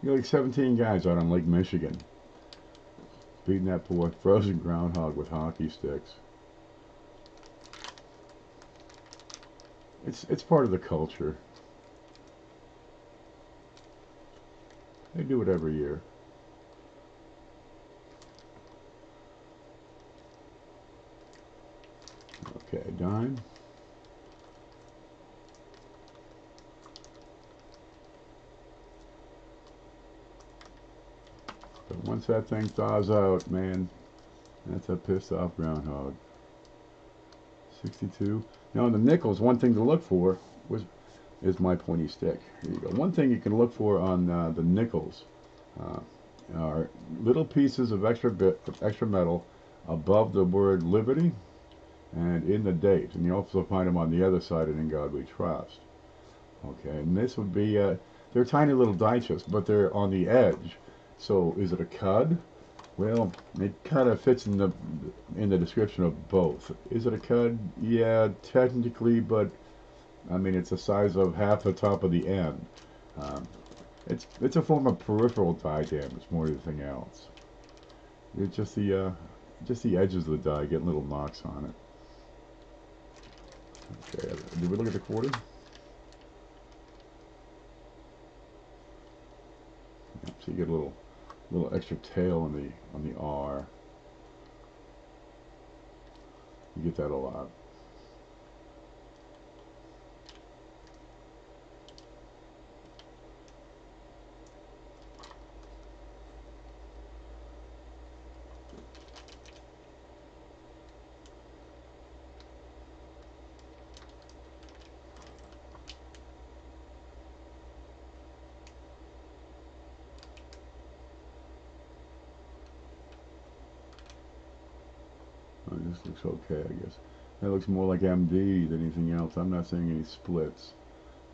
You're like 17 guys out on Lake Michigan. Beating that poor frozen groundhog with hockey sticks. It's part of the culture. They do it every year. Okay, dime. But once that thing thaws out, man, that's a pissed off groundhog. 62. Now, the nickels, one thing to look for is my pointy stick. Here you go. One thing you can look for on the nickels are little pieces of extra metal above the word Liberty and in the date. And you also find them on the other side in God We Trust. Okay, and this would be, they're tiny little die chips, but they're on the edge. So is it a cud? Well, it kind of fits in the description of both. Is it a cud? Yeah, technically, but I mean it's the size of half the top of the end. It's a form of peripheral die damage more than anything else. It's just the edges of the die getting little knocks on it. Okay, did we look at the quarter? Yep, so you get a little extra tail on the R. You get that a lot. Oh, this looks okay, I guess. That looks more like MD than anything else. I'm not seeing any splits.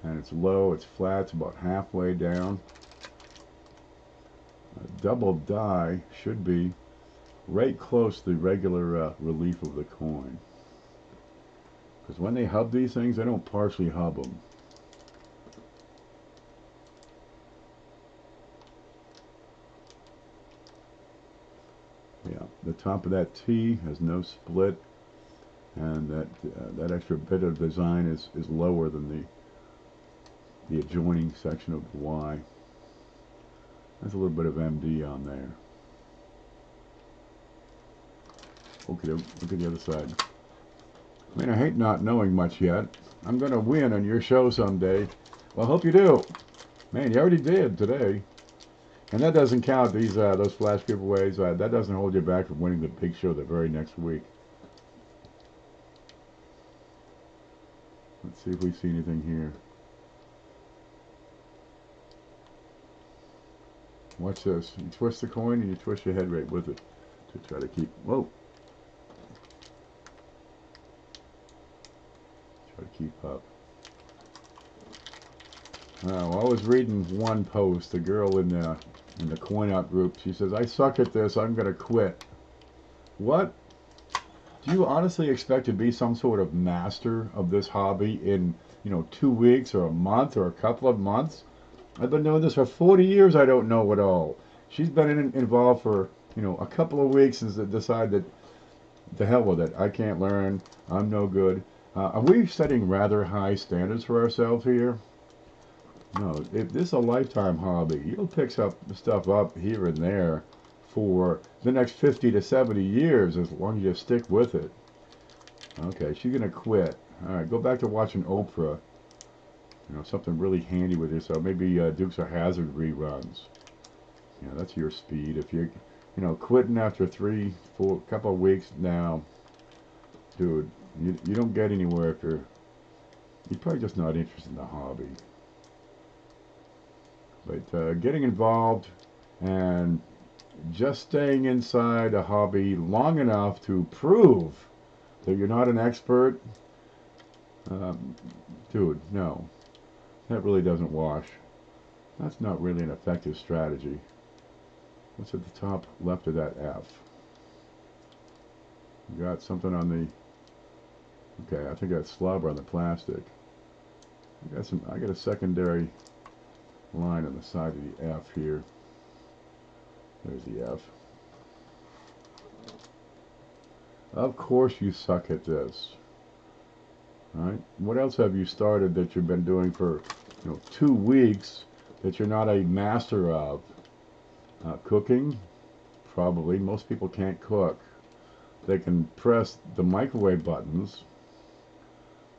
And it's low, it's flat, it's about halfway down. A double die should be right close to the regular relief of the coin. Because when they hub these things, they don't partially hub them. Yeah, the top of that T has no split, and that extra bit of design is lower than the adjoining section of the Y. There's a little bit of MD on there. Okay, look at the other side. I mean, I hate not knowing much yet. I'm going to win on your show someday. Well, I hope you do. Man, you already did today. And that doesn't count these those flash giveaways. That doesn't hold you back from winning the big show the very next week. Let's see if we see anything here. Watch this. You twist the coin and you twist your head right with it to try to keep. Whoa. Try to keep up. Well, I was reading one post. A girl in the coin out group. She says, "I suck at this. I'm gonna quit." What? Do you honestly expect to be some sort of master of this hobby in 2 weeks or a month or a couple of months? I've been doing this for 40 years. I don't know it all. She's been involved for a couple of weeks and decided that the hell with it. I can't learn. I'm no good. Are we setting rather high standards for ourselves here? No, this is a lifetime hobby. You'll pick stuff up here and there for the next 50 to 70 years as long as you stick with it. Okay, she's gonna quit. All right, go back to watching Oprah. Something really handy with yourself. Maybe Dukes of Hazzard reruns. That's your speed. If you're, quitting after 3, 4, couple of weeks now, dude, you don't get anywhere if you're probably just not interested in the hobby. But getting involved and just staying inside a hobby long enough to prove that you're not an expert, dude, no. That really doesn't wash. That's not really an effective strategy. What's at the top left of that F? You got something on the... Okay, I think that's slobber on the plastic. I got a secondary line on the side of the F here. There's the F. Of course you suck at this. Alright? What else have you started that you've been doing for 2 weeks that you're not a master of? Cooking? Probably. Most people can't cook. They can press the microwave buttons,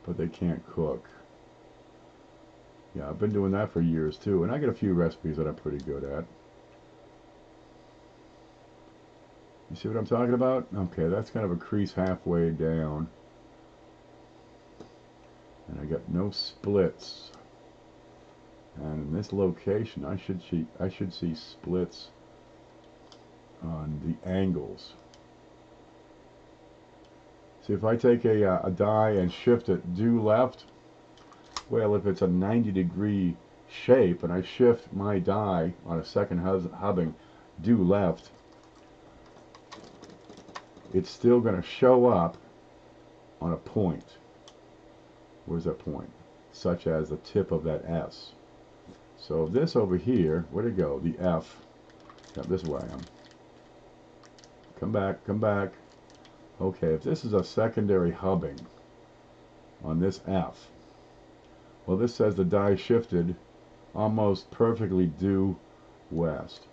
but they can't cook. Yeah, I've been doing that for years too, and I got a few recipes that I'm pretty good at. You see what I'm talking about? Okay, that's kind of a crease halfway down. And I got no splits. And in this location, I should see splits on the angles. See, if I take a die and shift it due left, well, if it's a 90-degree shape and I shift my die on a second hubbing due left, it's still going to show up on a point. Where's that point? Such as the tip of that S. So this over here, where'd it go? The F. Yeah, this is where I am. Come back, come back. Okay, if this is a secondary hubbing on this F, well, this says the die shifted almost perfectly due west.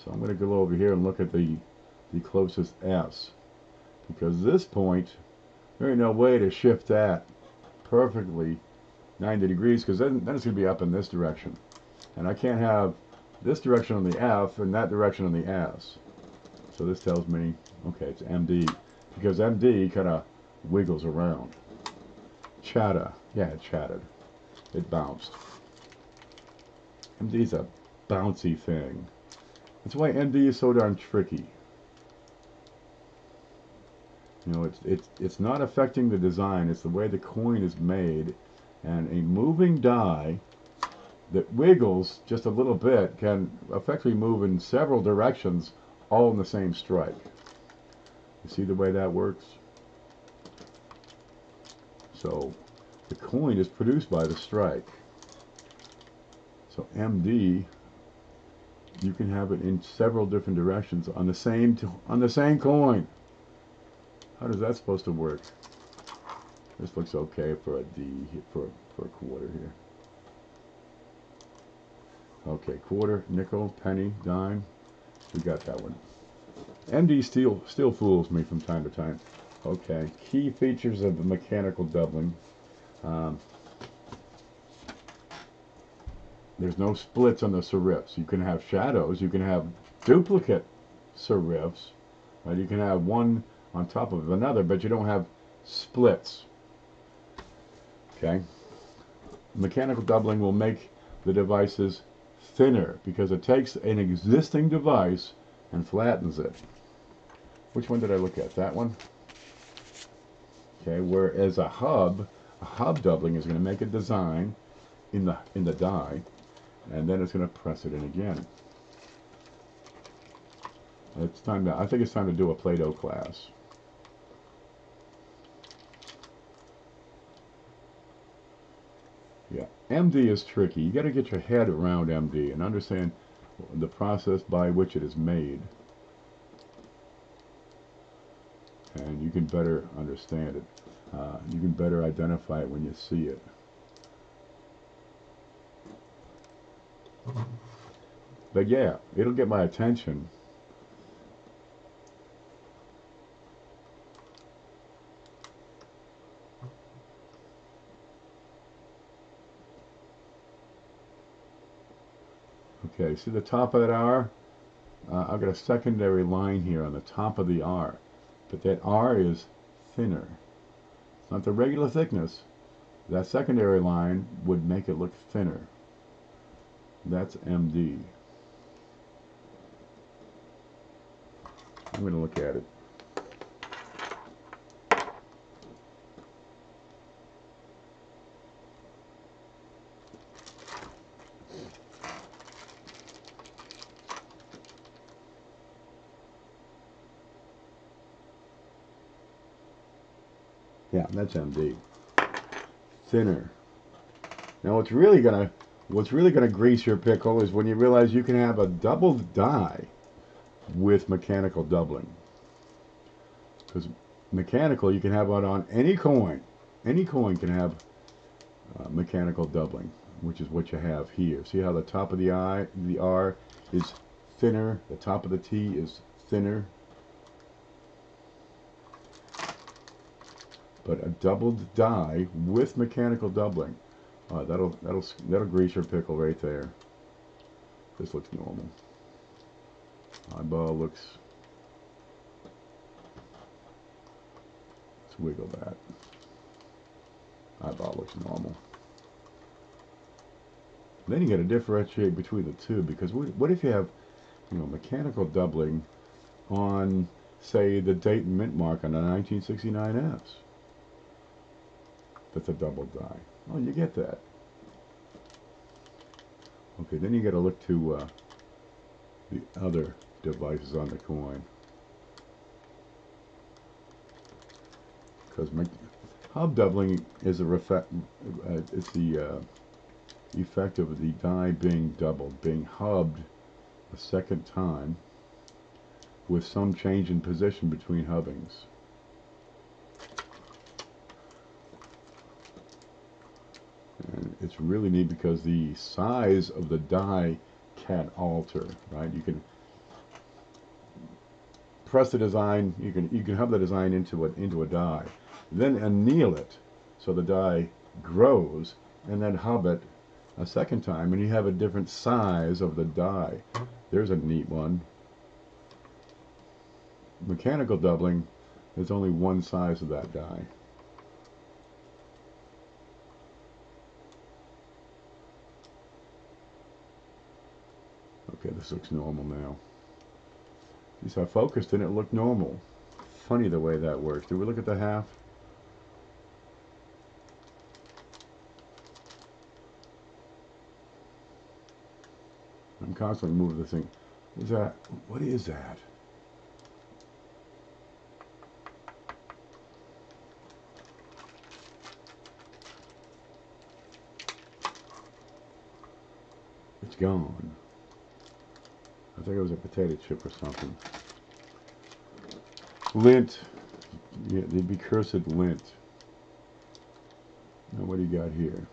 So I'm going to go over here and look at the closest S. because this point, there ain't no way to shift that perfectly 90 degrees, because then it's going to be up in this direction. And I can't have this direction on the F and that direction on the S. So this tells me, okay, it's MD, because MD kind of wiggles around. Chatter, yeah, it chatted. It bounced. MD's a bouncy thing. That's why MD is so darn tricky. You know, it's not affecting the design, it's the way the coin is made. And a moving die that wiggles just a little bit can effectively move in several directions, all in the same strike. You see the way that works? So the coin is produced by the strike. So MD, you can have it in several different directions on the same coin. How does that supposed to work? This looks okay for a D, for a quarter here. Okay, quarter, nickel, penny, dime. We got that one. MD still fools me from time to time. Okay, key features of the mechanical doubling. There's no splits on the serifs. You can have shadows. You can have duplicate serifs. Right? You can have one on top of another, but you don't have splits. Okay. Mechanical doubling will make the devices thinner because it takes an existing device and flattens it. Which one did I look at? That one? Okay, whereas a hub doubling is going to make a design in the die, and then it's going to press it in again. It's time to, I think it's time to do a Play-Doh class. Yeah, MD is tricky. You got to get your head around MD and understand the process by which it is made, and you can better understand it. You can better identify it when you see it. But yeah, it'll get my attention. Okay, see the top of that R? I've got a secondary line here on the top of the R. But that R is thinner. It's not the regular thickness. That secondary line would make it look thinner. That's MD. I'm going to look at it. Yeah, that's MD. Thinner. Now what's really gonna grease your pickle is when you realize you can have a doubled die with mechanical doubling. Because mechanical, you can have it on any coin. Any coin can have mechanical doubling, which is what you have here. See how the top of the R is thinner, the top of the T is thinner. But a doubled die with mechanical doubling, that'll grease your pickle right there. This looks normal. Eyeball looks. Let's wiggle that. Eyeball looks normal. Then you got to differentiate between the two, because what if you have, mechanical doubling on, say, the date and mint mark on a 1969S? That's a double die. Oh, you get that. Okay, then you got to look to the other devices on the coin, because hub doubling is it's the effect of the die being doubled, being hubbed a second time with some change in position between hubbings. And it's really neat because the size of the die can't alter, right? You can press the design. You can hub the design into a die, then anneal it so the die grows, and then hub it a second time, and you have a different size of the die. There's a neat one. Mechanical doubling, there's only one size of that die. Okay, this looks normal now. You saw focused and it looked normal. Funny the way that works. Do we look at the half? I'm constantly moving the thing. Is that, what is that? It's gone. I think it was a potato chip or something. Lint. Yeah, they'd be cursed lint. Now what do you got here?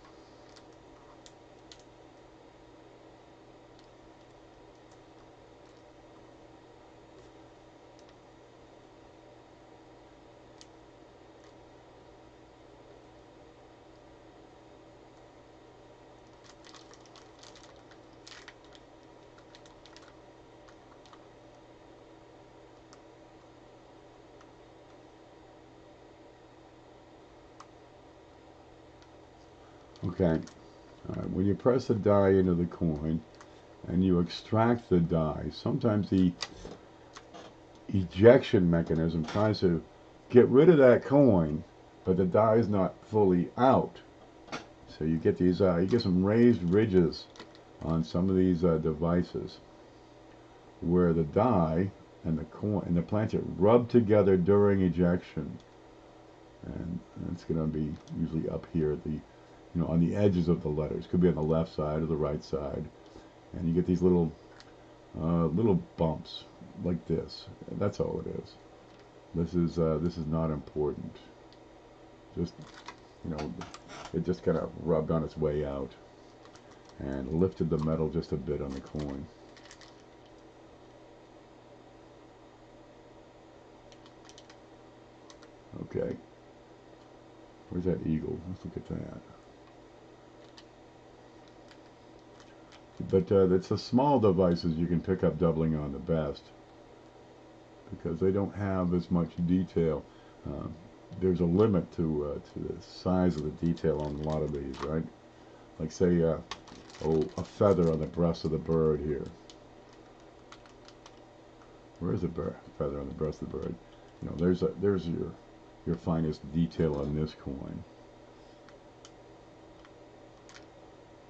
Okay, when you press the die into the coin and you extract the die, sometimes the ejection mechanism tries to get rid of that coin, but the die is not fully out. So you get these, you get some raised ridges on some of these devices where the die and the coin and the planchet rub together during ejection, and it's going to be usually up here at the, you know, on the edges of the letters. Could be on the left side or the right side, and you get these little bumps like this. That's all it is. This is not important. Just, you know, it just kind of rubbed on its way out and lifted the metal just a bit on the coin. Okay. Where's that eagle? Let's look at that. But it's the small devices you can pick up doubling on the best, because they don't have as much detail. There's a limit to the size of the detail on a lot of these, right? Like say, a feather on the breast of the bird here. Where's the feather on the breast of the bird? You know, there's your finest detail on this coin.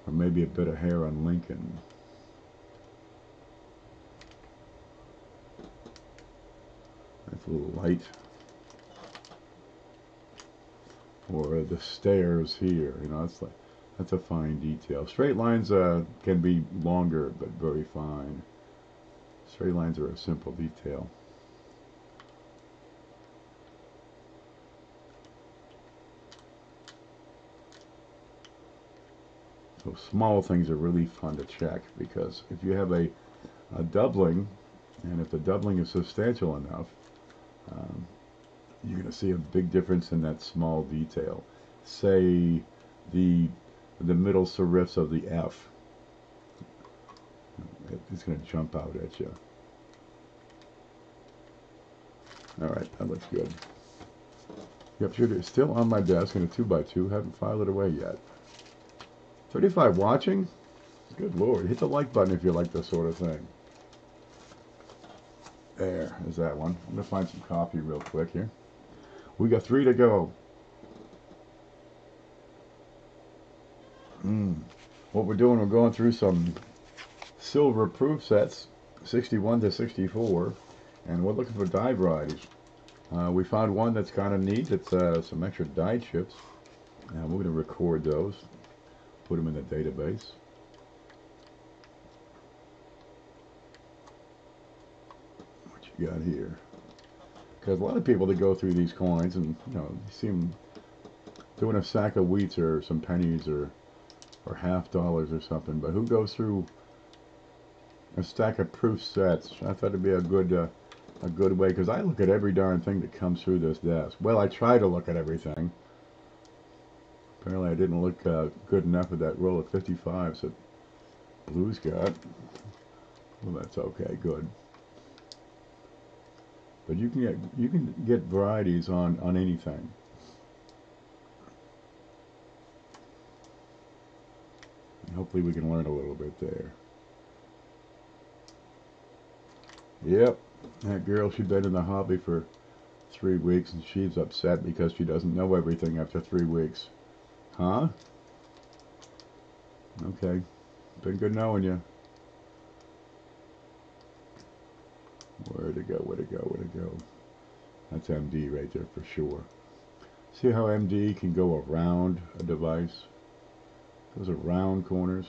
Or maybe a bit of hair on Lincoln. That's a little light. Or the stairs here, you know, that's a fine detail. Straight lines can be longer, but very fine. Straight lines are a simple detail. So small things are really fun to check, because if you have a doubling, and if the doubling is substantial enough, you're going to see a big difference in that small detail. Say the middle serifs of the F. It's going to jump out at you. All right, that looks good. Yep, sure, it's still on my desk in a 2x2. Haven't filed it away yet. 35 watching? Good Lord. Hit the like button if you like this sort of thing. There's that one. I'm going to find some coffee real quick here. We got 3 to go. What we're doing, we're going through some silver proof sets, 61 to 64, and we're looking for die varieties. We found one that's kind of neat. It's some extra die chips, and we're going to record those, put them in the database. What you got here? Because a lot of people that go through these coins, and you know, you see them doing a sack of wheats or some pennies or $50 or something, but who goes through a stack of proof sets? I thought it'd be a good a good way, because I look at every darn thing that comes through this desk. Well, I try to look at everything. Apparently I didn't look good enough with that roll of 55s that Blue's got. Well, that's okay, good. But you can get varieties on anything. And hopefully we can learn a little bit there. Yep, that girl, she's been in the hobby for 3 weeks and she's upset because she doesn't know everything after 3 weeks. Huh? Okay. Been good knowing you. Where'd it go? Where'd it go? Where'd it go? That's MD right there for sure. See how MD can go around a device? Goes around corners.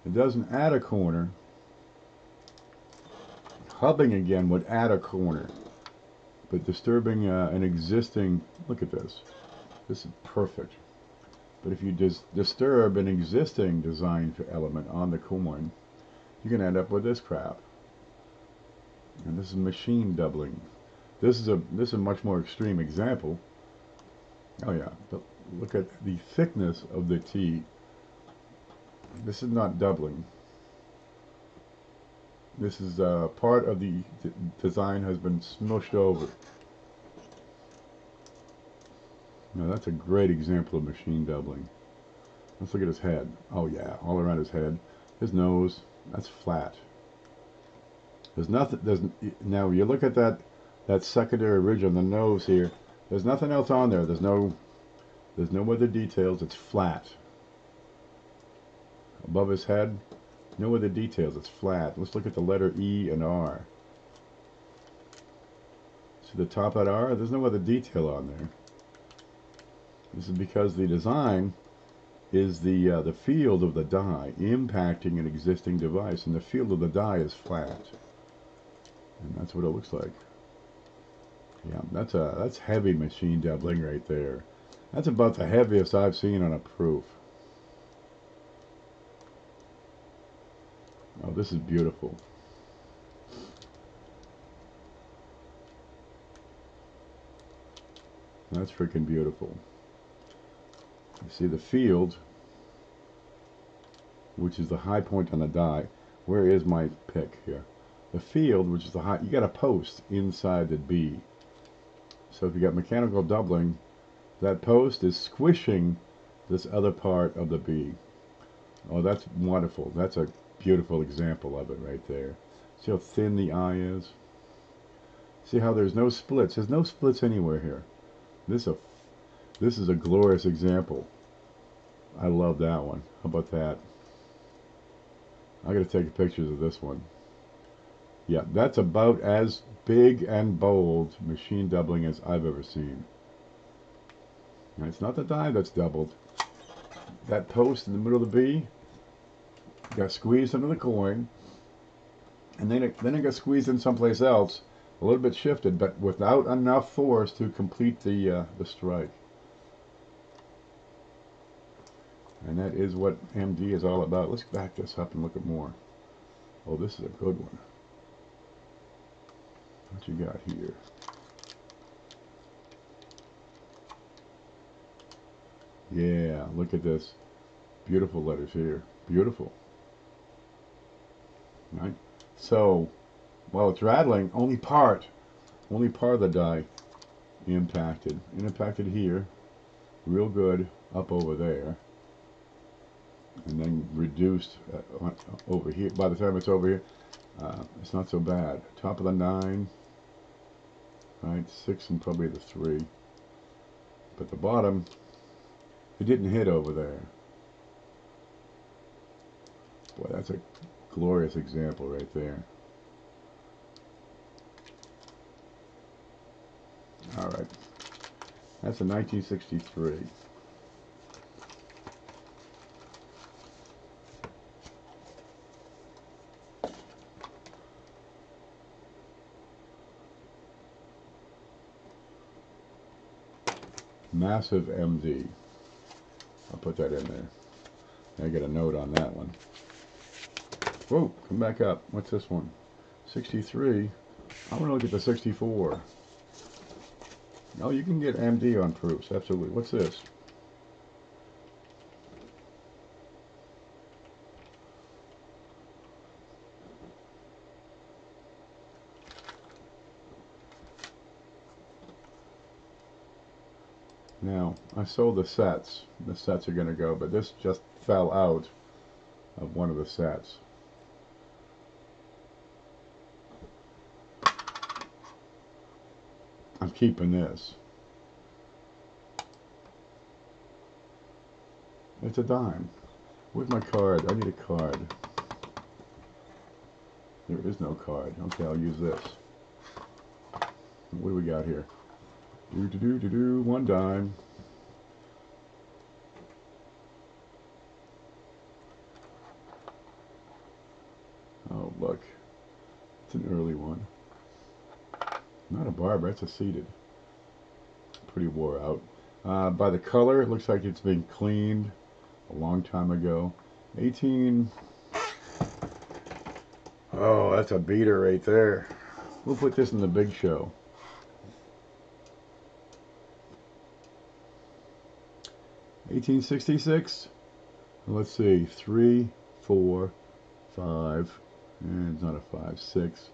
It doesn't add a corner. Hubbing again would add a corner. But disturbing an existing... Look at this. This is perfect. But if you disturb an existing design element on the coin, you can end up with this crap. And this is machine doubling. This is a much more extreme example. Oh yeah, but look at the thickness of the T. This is not doubling. This is part of the design has been smushed over. Now that's a great example of machine doubling. Let's look at his head. Oh yeah, all around his head. His nose, that's flat. There's nothing, now you look at that secondary ridge on the nose here, there's nothing else on there. There's no other details, it's flat. Above his head, no other details, it's flat. Let's look at the letter E and R. See the top of that R? There's no other detail on there. This is because the design is the field of the die impacting an existing device, and the field of the die is flat. And that's what it looks like. Yeah, that's heavy machine doubling right there. That's about the heaviest I've seen on a proof. Oh, this is beautiful. That's freaking beautiful. You see the field, which is the high point on the die. Where is my pick here? The field, which is the high, you got a post inside the B. So if you got mechanical doubling, that post is squishing this other part of the B. Oh, that's wonderful. That's a beautiful example of it right there. See how thin the eye is? See how there's no splits? There's no splits anywhere here. This is a glorious example. I love that one. How about that? I gotta take pictures of this one. Yeah, that's about as big and bold machine doubling as I've ever seen. Now, it's not the die that's doubled. That post in the middle of the B got squeezed into the coin, and then it got squeezed in someplace else, a little bit shifted, but without enough force to complete the strike. And that is what MD is all about. Let's back this up and look at more. Oh, this is a good one. What you got here? Yeah, look at this. Beautiful letters here. Beautiful. Right? So, while it's rattling, only part of the die impacted. It impacted here, real good, up over there, and then reduced over here. By the time it's over here, it's not so bad. Top of the 9, right? 6 and probably the 3. But the bottom, it didn't hit over there. Boy, that's a glorious example right there. All right, that's a 1963. Massive MD. I'll put that in there. I get a note on that one. Whoa, come back up. What's this one? 63. I want to look at the 64. Oh, you can get MD on proofs, absolutely. What's this? Now, I sold the sets. The sets are going to go, but this just fell out of one of the sets. I'm keeping this. It's a dime. Where's my card? I need a card. There is no card. Okay, I'll use this. What do we got here? One dime. Oh, look. It's an early one. Not a barber, it's a seated. Pretty wore out. By the color, it looks like it's been cleaned a long time ago. 18. Oh, that's a beater right there. We'll put this in the big show. $18.66. Let's see. 3, 4, 5. And it's not a 5. 6,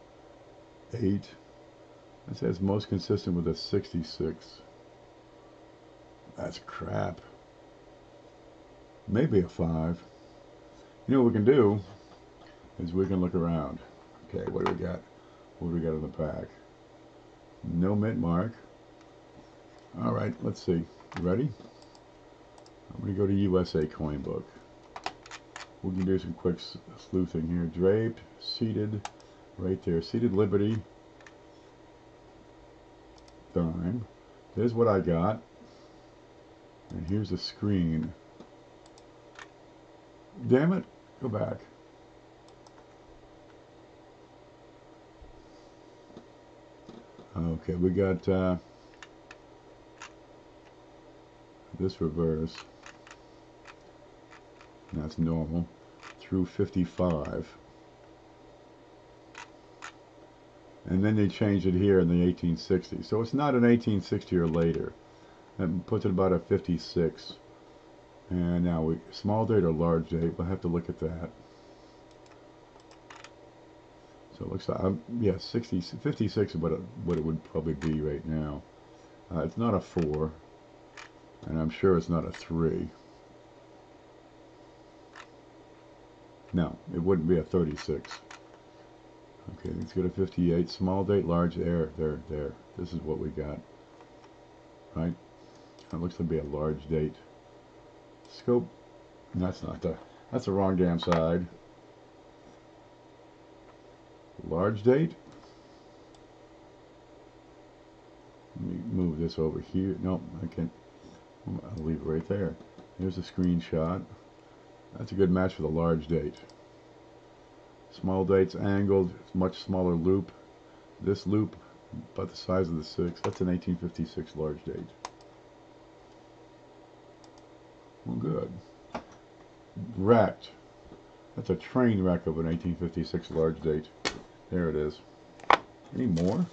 8. That says most consistent with a 66. That's crap. Maybe a 5. You know what we can do is we can look around. Okay, what do we got? What do we got in the pack? No mint mark. All right, let's see. You ready? I'm going to go to USA Coin Book. We can do some quick sleuthing here. Draped, seated, right there. Seated Liberty. Dime. There's what I got. And here's the screen. Damn it. Go back. Okay, we got this reverse. That's normal. Through 55. And then they changed it here in the 1860s. So it's not an 1860 or later. That puts it about a 56. And now we small date or large date. We'll have to look at that. So it looks like yeah, 56 is what it would probably be right now. It's not a 4, and I'm sure it's not a 3. No, it wouldn't be a 36. Okay, let's go to 58. Small date, large, there. This is what we got. Right? That looks to be a large date. Scope. That's not the. That's the wrong damn side. Large date. Let me move this over here. Nope, I can't. I'll leave it right there. Here's a screenshot. That's a good match for the large date. Small date's angled, it's much smaller loop. This loop, about the size of the 6. That's an 1856 large date. Well, good. Wrecked. That's a train wreck of an 1856 large date. There it is. Any more?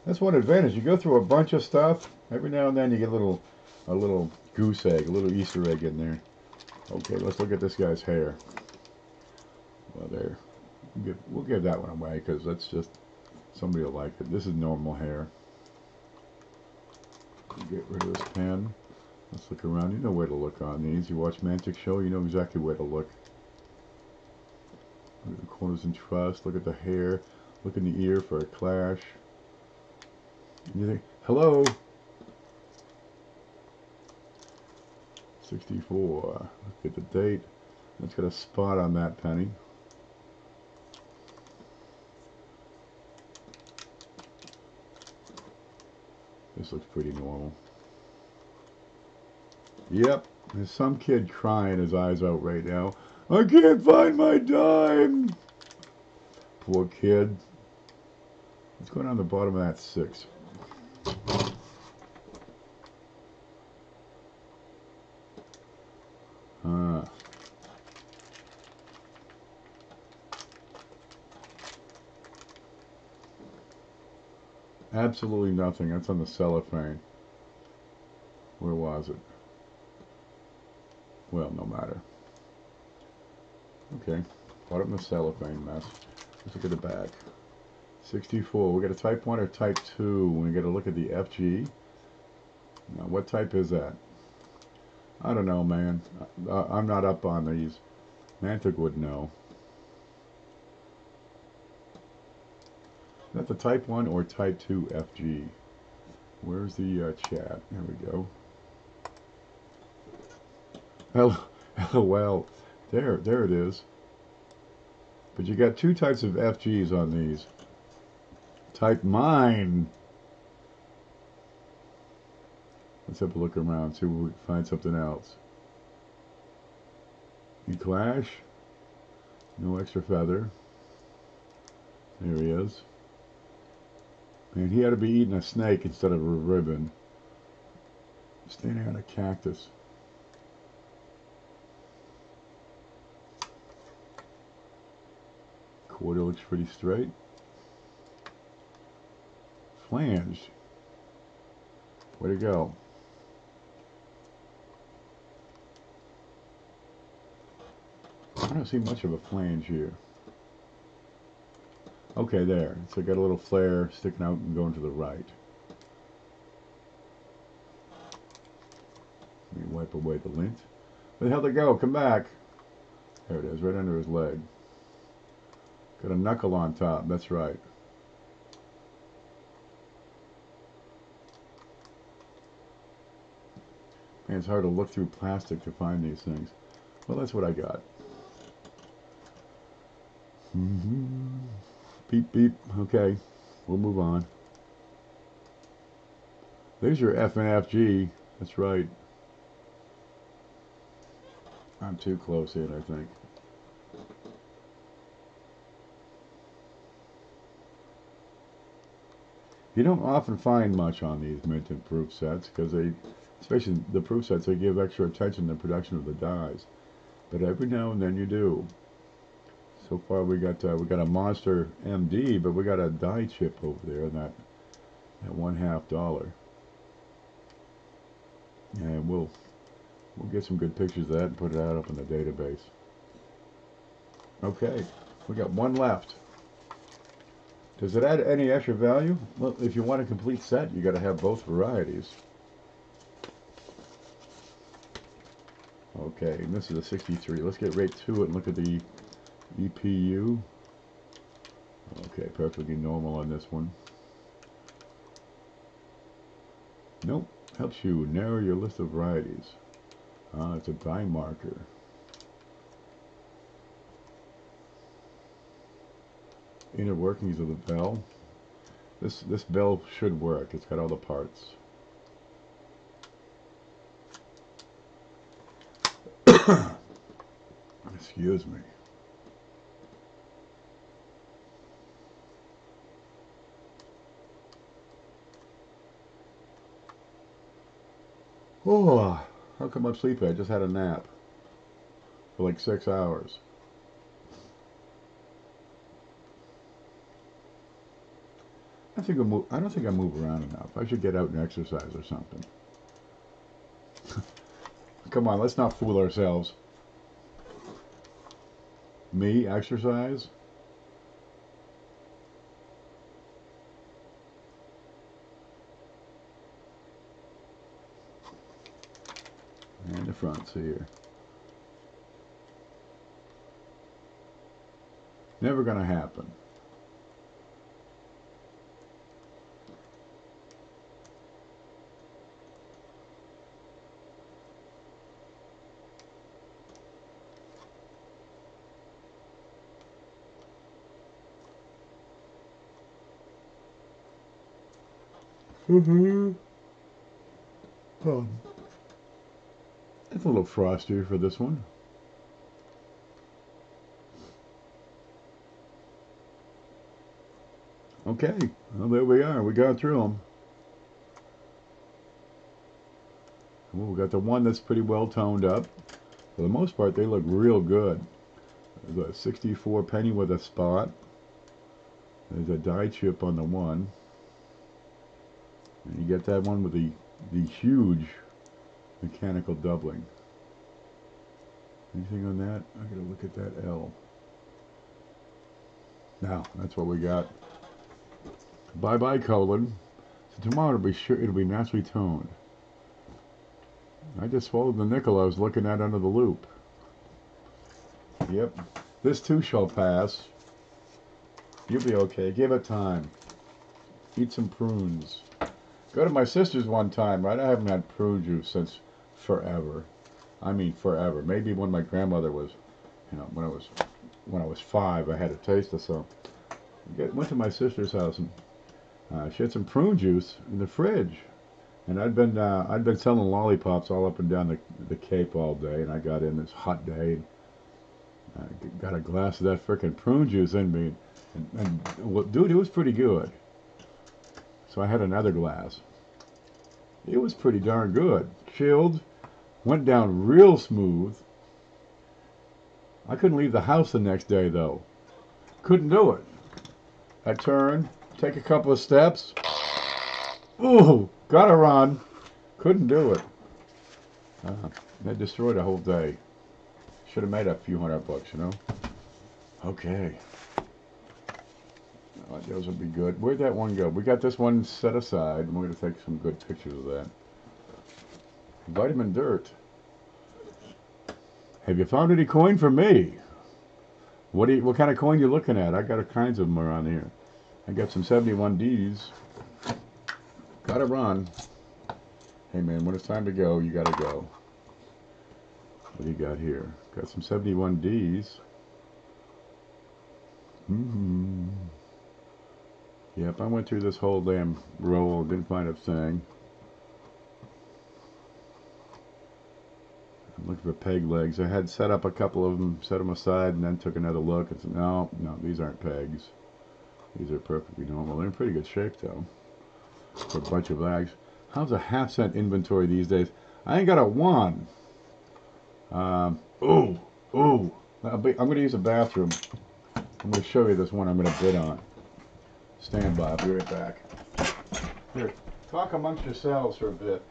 That's one advantage. You go through a bunch of stuff. Every now and then you get a little goose egg, a little Easter egg in there. Okay, let's look at this guy's hair. Well, there. We'll give that one away because that's just somebody will like it. This is normal hair. Get rid of this pen. Let's look around. You know where to look on these. You watch Mantic Show, you know exactly where to look. Look at the corners and truss. Look at the hair. Look in the ear for a clash. And you think, hello. 64. Look at the date. It's got a spot on that penny. This looks pretty normal. Yep, there's some kid crying his eyes out right now. I can't find my dime. Poor kid. What's going on the bottom of that 6? Absolutely nothing. That's on the cellophane. Where was it? Well, no matter. Okay. Caught it in the cellophane mess. Let's look at the back. 64. We got a type 1 or type 2. We got to look at the FG. Now, what type is that? I don't know, man. I'm not up on these. Mantic would know. Is that the type 1 or type 2 FG? Where's the chat? There we go. LOL. There it is. But you got two types of FGs on these. Type mine. Let's have a look around, see if we can find something else. You clash. No extra feather. There he is. Man, he had to be eating a snake instead of a ribbon. Standing on a cactus. Quarter looks pretty straight. Flanged. Way to go. I don't see much of a flange here. Okay, there. So got a little flare sticking out and going to the right. Let me wipe away the lint. Where the hell did it go? Come back. There it is, right under his leg. Got a knuckle on top, that's right. Man, it's hard to look through plastic to find these things. Well, that's what I got. Beep, beep. Okay, we'll move on. There's your F and FG. That's right. I'm too close in, I think. You don't often find much on these mint and proof sets because they, especially the proof sets, they give extra attention to the production of the dies. But every now and then you do. So far we got a monster MD, but we got a die chip over there in that $1/2. And we'll get some good pictures of that and put it out up in the database. Okay, we got one left. Does it add any extra value? Well, if you want a complete set, you got to have both varieties. Okay, and this is a 63. Let's get right to it and look at the EPU. Okay, perfectly normal on this one. Nope, helps you narrow your list of varieties. It's a die marker. Inner workings of the bell. This bell should work. It's got all the parts. Excuse me. Oh, how come I'm sleepy? I just had a nap for like 6 hours. I don't think I move around enough. I should get out and exercise or something. Come on, let's not fool ourselves. Me exercise? And the front's here. Never gonna happen. Oh, it's a little frosty for this one. Okay, well there we are. We got through them. Well, we got the one that's pretty well toned up. For the most part, they look real good. There's a 64 penny with a spot. There's a die chip on the one. And you get that one with the huge mechanical doubling. Anything on that? I gotta look at that L. Now, that's what we got. Bye bye, colon. So tomorrow it'll be nicely toned. I just swallowed the nickel I was looking at under the loop. Yep. This too shall pass. You'll be okay. Give it time. Eat some prunes. Go to my sister's one time, right? I haven't had prune juice since forever. I mean forever. Maybe when my grandmother was, you know, when I was 5, I had a taste of some. Went to my sister's house and she had some prune juice in the fridge. And I'd been selling lollipops all up and down the Cape all day, and I got in this hot day, and got a glass of that frickin' prune juice in me, and well, dude, it was pretty good. So I had another glass. It was pretty darn good. Chilled, went down real smooth. I couldn't leave the house the next day though. Couldn't do it. I turned, take a couple of steps. Ooh, gotta run. Couldn't do it. That destroyed a whole day. Should have made a few $100, you know. Okay. Those would be good. Where'd that one go? We got this one set aside, and we're going to take some good pictures of that. Vitamin dirt. Have you found any coin for me? What kind of coin you looking at? I got all kinds of them around here. I got some 71Ds. Gotta run. Hey man, when it's time to go, you gotta go. What do you got here? Got some 71Ds. Yep, I went through this whole damn roll, didn't find a thing. I'm looking for peg legs. I had set up a couple of them, set them aside, and then took another look and said, no, these aren't pegs. These are perfectly normal. They're in pretty good shape though, for a bunch of bags. How's a half-cent inventory these days? I ain't got a one. I'm going to use a bathroom. I'm going to show you this one I'm going to bid on. Stand by. I'll be right back. Here, talk amongst yourselves for a bit.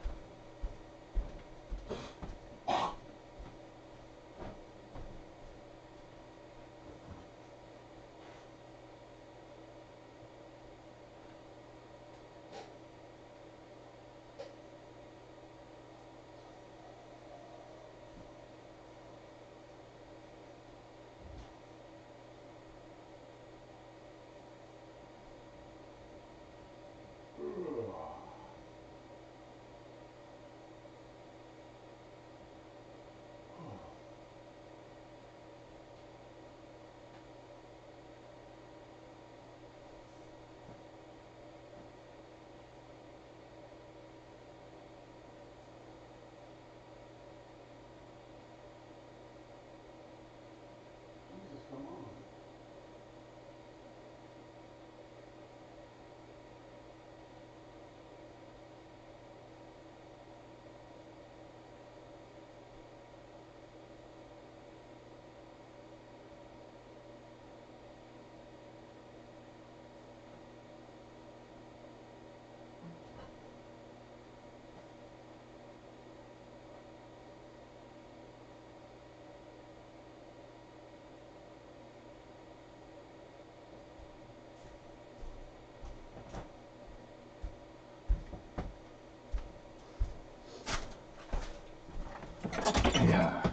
Yeah.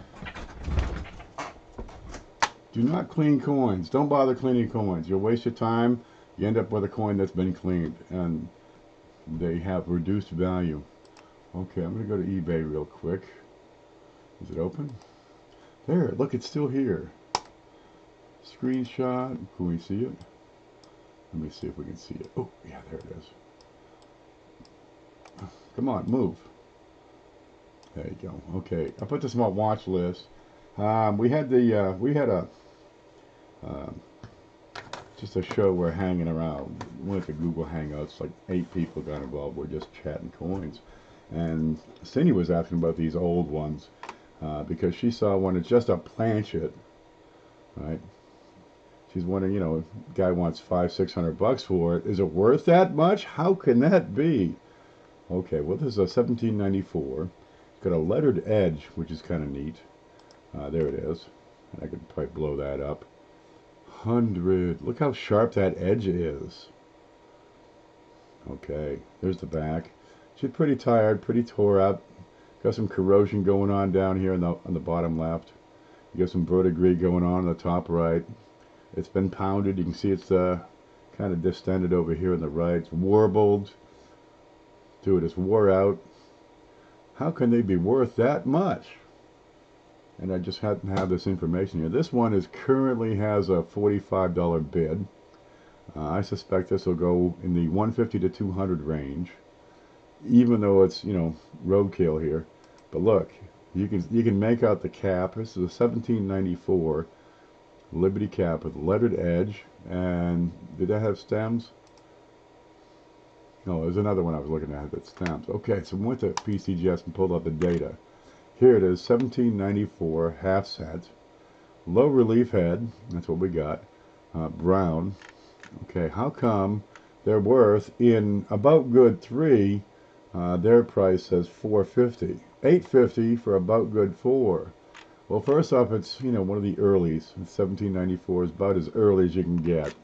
Do not clean coins. Don't bother cleaning coins. You'll waste your time. You end up with a coin that's been cleaned, and they have reduced value. Okay, I'm going to go to eBay real quick. Is it open? There, look, it's still here. Screenshot. Can we see it? Let me see if we can see it. Oh, yeah, there it is. Come on, move. There you go. Okay, I put this on my watch list. We had just a show we're hanging around. We went to Google Hangouts. Like 8 people got involved. We're just chatting coins, and Cindy was asking about these old ones because she saw one. It's just a planchet, right? She's wondering, you know, if a guy wants $500-600 for it. Is it worth that much? How can that be? Okay, well this is a 1794. It's got a lettered edge, which is kind of neat. There it is. I could probably blow that up. 100. Look how sharp that edge is. Okay, there's the back. She's pretty tired, pretty tore up. Got some corrosion going on down here on the bottom left. You got some verdigris going on the top right. It's been pounded. You can see it's kind of distended over here on the right. It's warbled. Dude, it's wore out. How can they be worth that much? And I just happen to have this information here. This one currently has a $45 bid. I suspect this will go in the 150 to 200 range, even though it's, you know, roadkill here. But look, you can make out the cap. This is a 1794 Liberty cap with lettered edge. And did that have stems? No, there's another one I was looking at that stems. Okay, so we went to PCGS and pulled out the data. Here it is, 1794 half set, low relief head. That's what we got. Brown. Okay, how come they're worth in about good 3? Their price says 450, 850 for about good 4. Well, first off, it's, you know, one of the earlies. 1794 is about as early as you can get.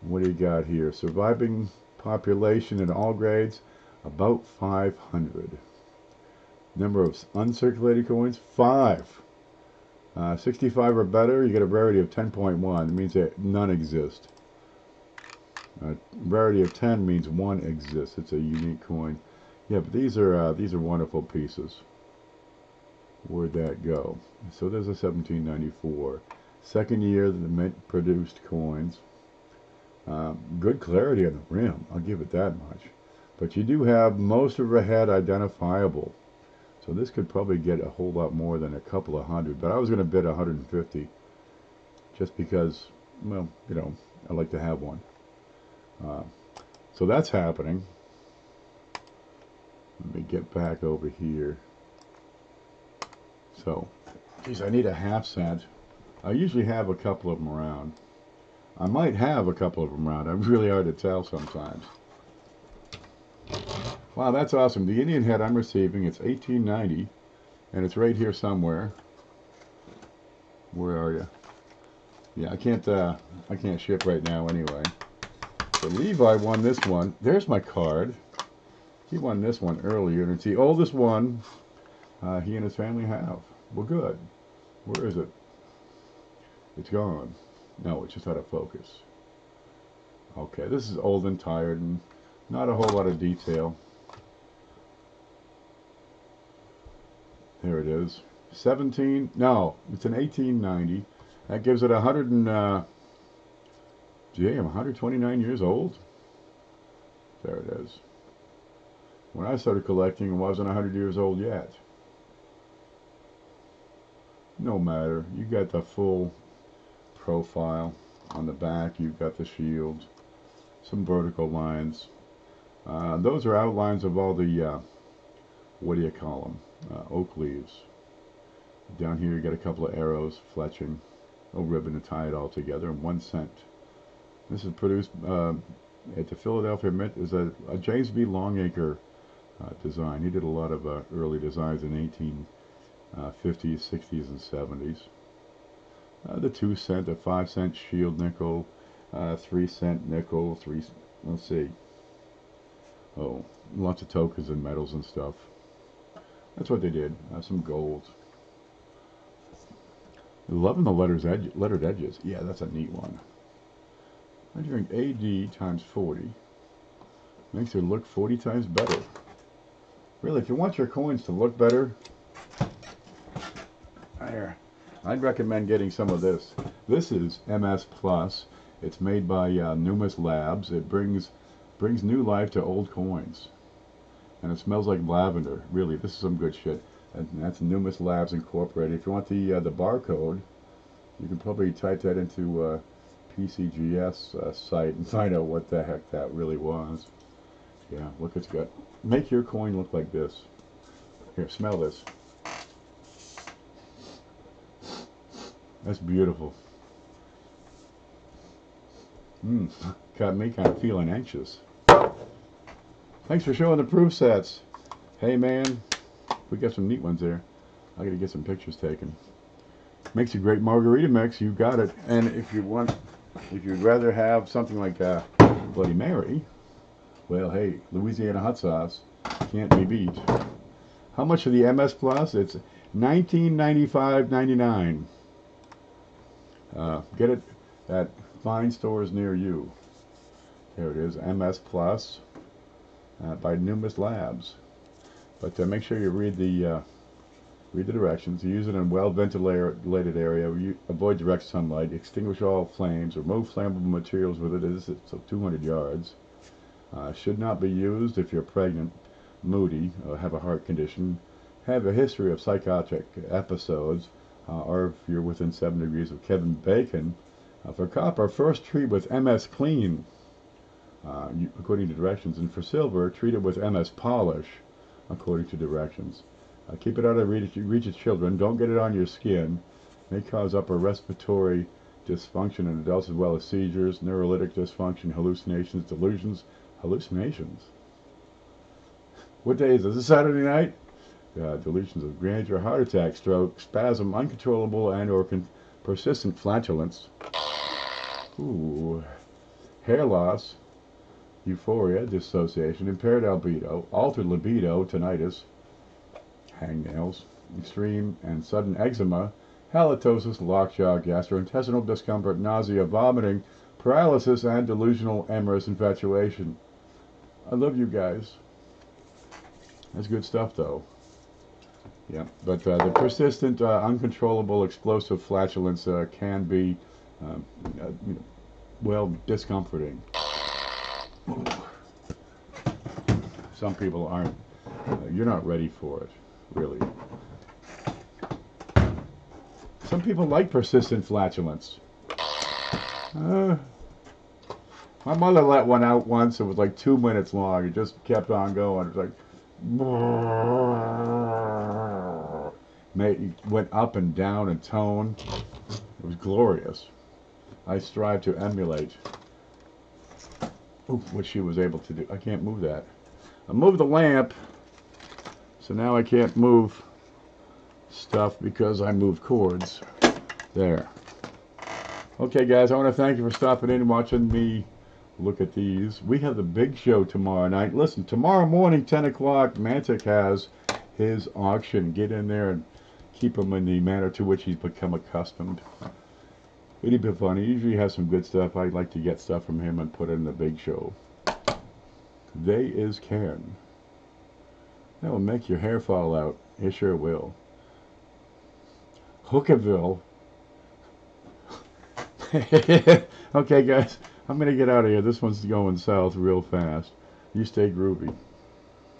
What do you got here? Surviving population in all grades, about 500. Number of uncirculated coins, 5. 65 or better, you get a rarity of 10.1. It means that none exist. Rarity of 10 means 1 exists. It's a unique coin. Yeah, but these are wonderful pieces. Where'd that go? So there's a 1794. Second year the mint produced coins. Good clarity on the rim, I'll give it that much. But you do have most of her head identifiable. So this could probably get a whole lot more than a couple of hundred. But I was going to bid 150. Just because, well, you know, I like to have one. So that's happening. Let me get back over here. So, geez, I need a half cent. I usually have a couple of them around. I might have a couple of them around. I'm really hard to tell sometimes. Wow, that's awesome. The Indian head I'm receiving, it's 1890, and it's right here somewhere. Where are you? Yeah, I can't ship right now anyway. So Levi won this one. There's my card. He won this one earlier, and it's the oldest one he and his family have. Well, good. Where is it? It's gone. No, it's just out of focus. Okay, this is old and tired, and not a whole lot of detail. There it is. 17. No, it's an 1890. That gives it 100 and gee, I'm 129 years old. There it is. When I started collecting, I wasn't 100 years old yet. No matter. You got the full profile on the back. You've got the shield, some vertical lines. Those are outlines of all the what do you call them? Oak leaves. Down here you got a couple of arrows fletching, a ribbon to tie it all together, and 1 cent. This is produced at the Philadelphia Mint. Is a James B. Longacre design. He did a lot of early designs in 1850s, 60s, and 70s. The 2 cent, the 5 cent shield nickel, 3 cent nickel, let's see. Oh, lots of tokens and metals and stuff. That's what they did. Some gold. Loving the lettered edges. Yeah, that's a neat one. Measuring AD times 40 makes it look 40 times better. Really, if you want your coins to look better, I'd recommend getting some of this. This is MS Plus. It's made by Numis Labs. It brings new life to old coins. And it smells like lavender. Really, this is some good shit. And that's Numis Labs Incorporated. If you want the barcode, you can probably type that into PCGS site and find out what the heck that really was. Yeah, look, it's got. Make your coin look like this. Here, smell this. That's beautiful. Got me kind of feeling anxious. Kind Thanks for showing the proof sets. Hey man, we got some neat ones there. I gotta get some pictures taken. Makes a great margarita mix. You got it. And if you'd rather have something like Bloody Mary, well, hey, Louisiana hot sauce can't be beat. How much for the MS Plus? It's $19.95.99. Get it at fine stores near you. There it is, MS Plus by Numis Labs. But make sure you read the directions. Use it in a well-ventilated area. Avoid direct sunlight. Extinguish all flames. Remove flammable materials with it. It's 200 yards. Should not be used if you're pregnant, moody, or have a heart condition, have a history of psychotic episodes, or if you're within 7 degrees of Kevin Bacon. For copper, first treat with MS Clean, according to directions. And for silver, treat it with MS Polish, according to directions. Keep it out of reach of children. Don't get it on your skin. May cause upper respiratory dysfunction in adults as well as seizures, neurolytic dysfunction, hallucinations, delusions. Hallucinations? What day is this? Is it Saturday night? Delusions of grandeur, heart attack, stroke, spasm, uncontrollable and or persistent flatulence. Ooh. Hair loss, euphoria, dissociation, impaired albedo, altered libido, tinnitus, hangnails, extreme and sudden eczema, halitosis, lockjaw, gastrointestinal discomfort, nausea, vomiting, paralysis, and delusional amorous infatuation. I love you guys. That's good stuff, though. Yeah, but the persistent, uncontrollable, explosive flatulence can be, well, discomforting. Some people aren't. You're not ready for it, really. Some people like persistent flatulence. My mother let one out once. It was like 2 minutes long. It just kept on going. It was like, it went up and down in tone. It was glorious. I strive to emulate what she was able to do. I can't move that. I moved the lamp, so now I can't move stuff because I moved cords. There. Okay, guys, I want to thank you for stopping in and watching me look at these. We have the big show tomorrow night. Listen, tomorrow morning, 10 o'clock, Mantic has his auction. Get in there and keep him in the manner to which he's become accustomed. It'd be funny. He usually has some good stuff. I like to get stuff from him and put it in the big show. They is Ken. That will make your hair fall out. It sure will. Hookaville. Okay, guys. I'm going to get out of here. This one's going south real fast. You stay groovy.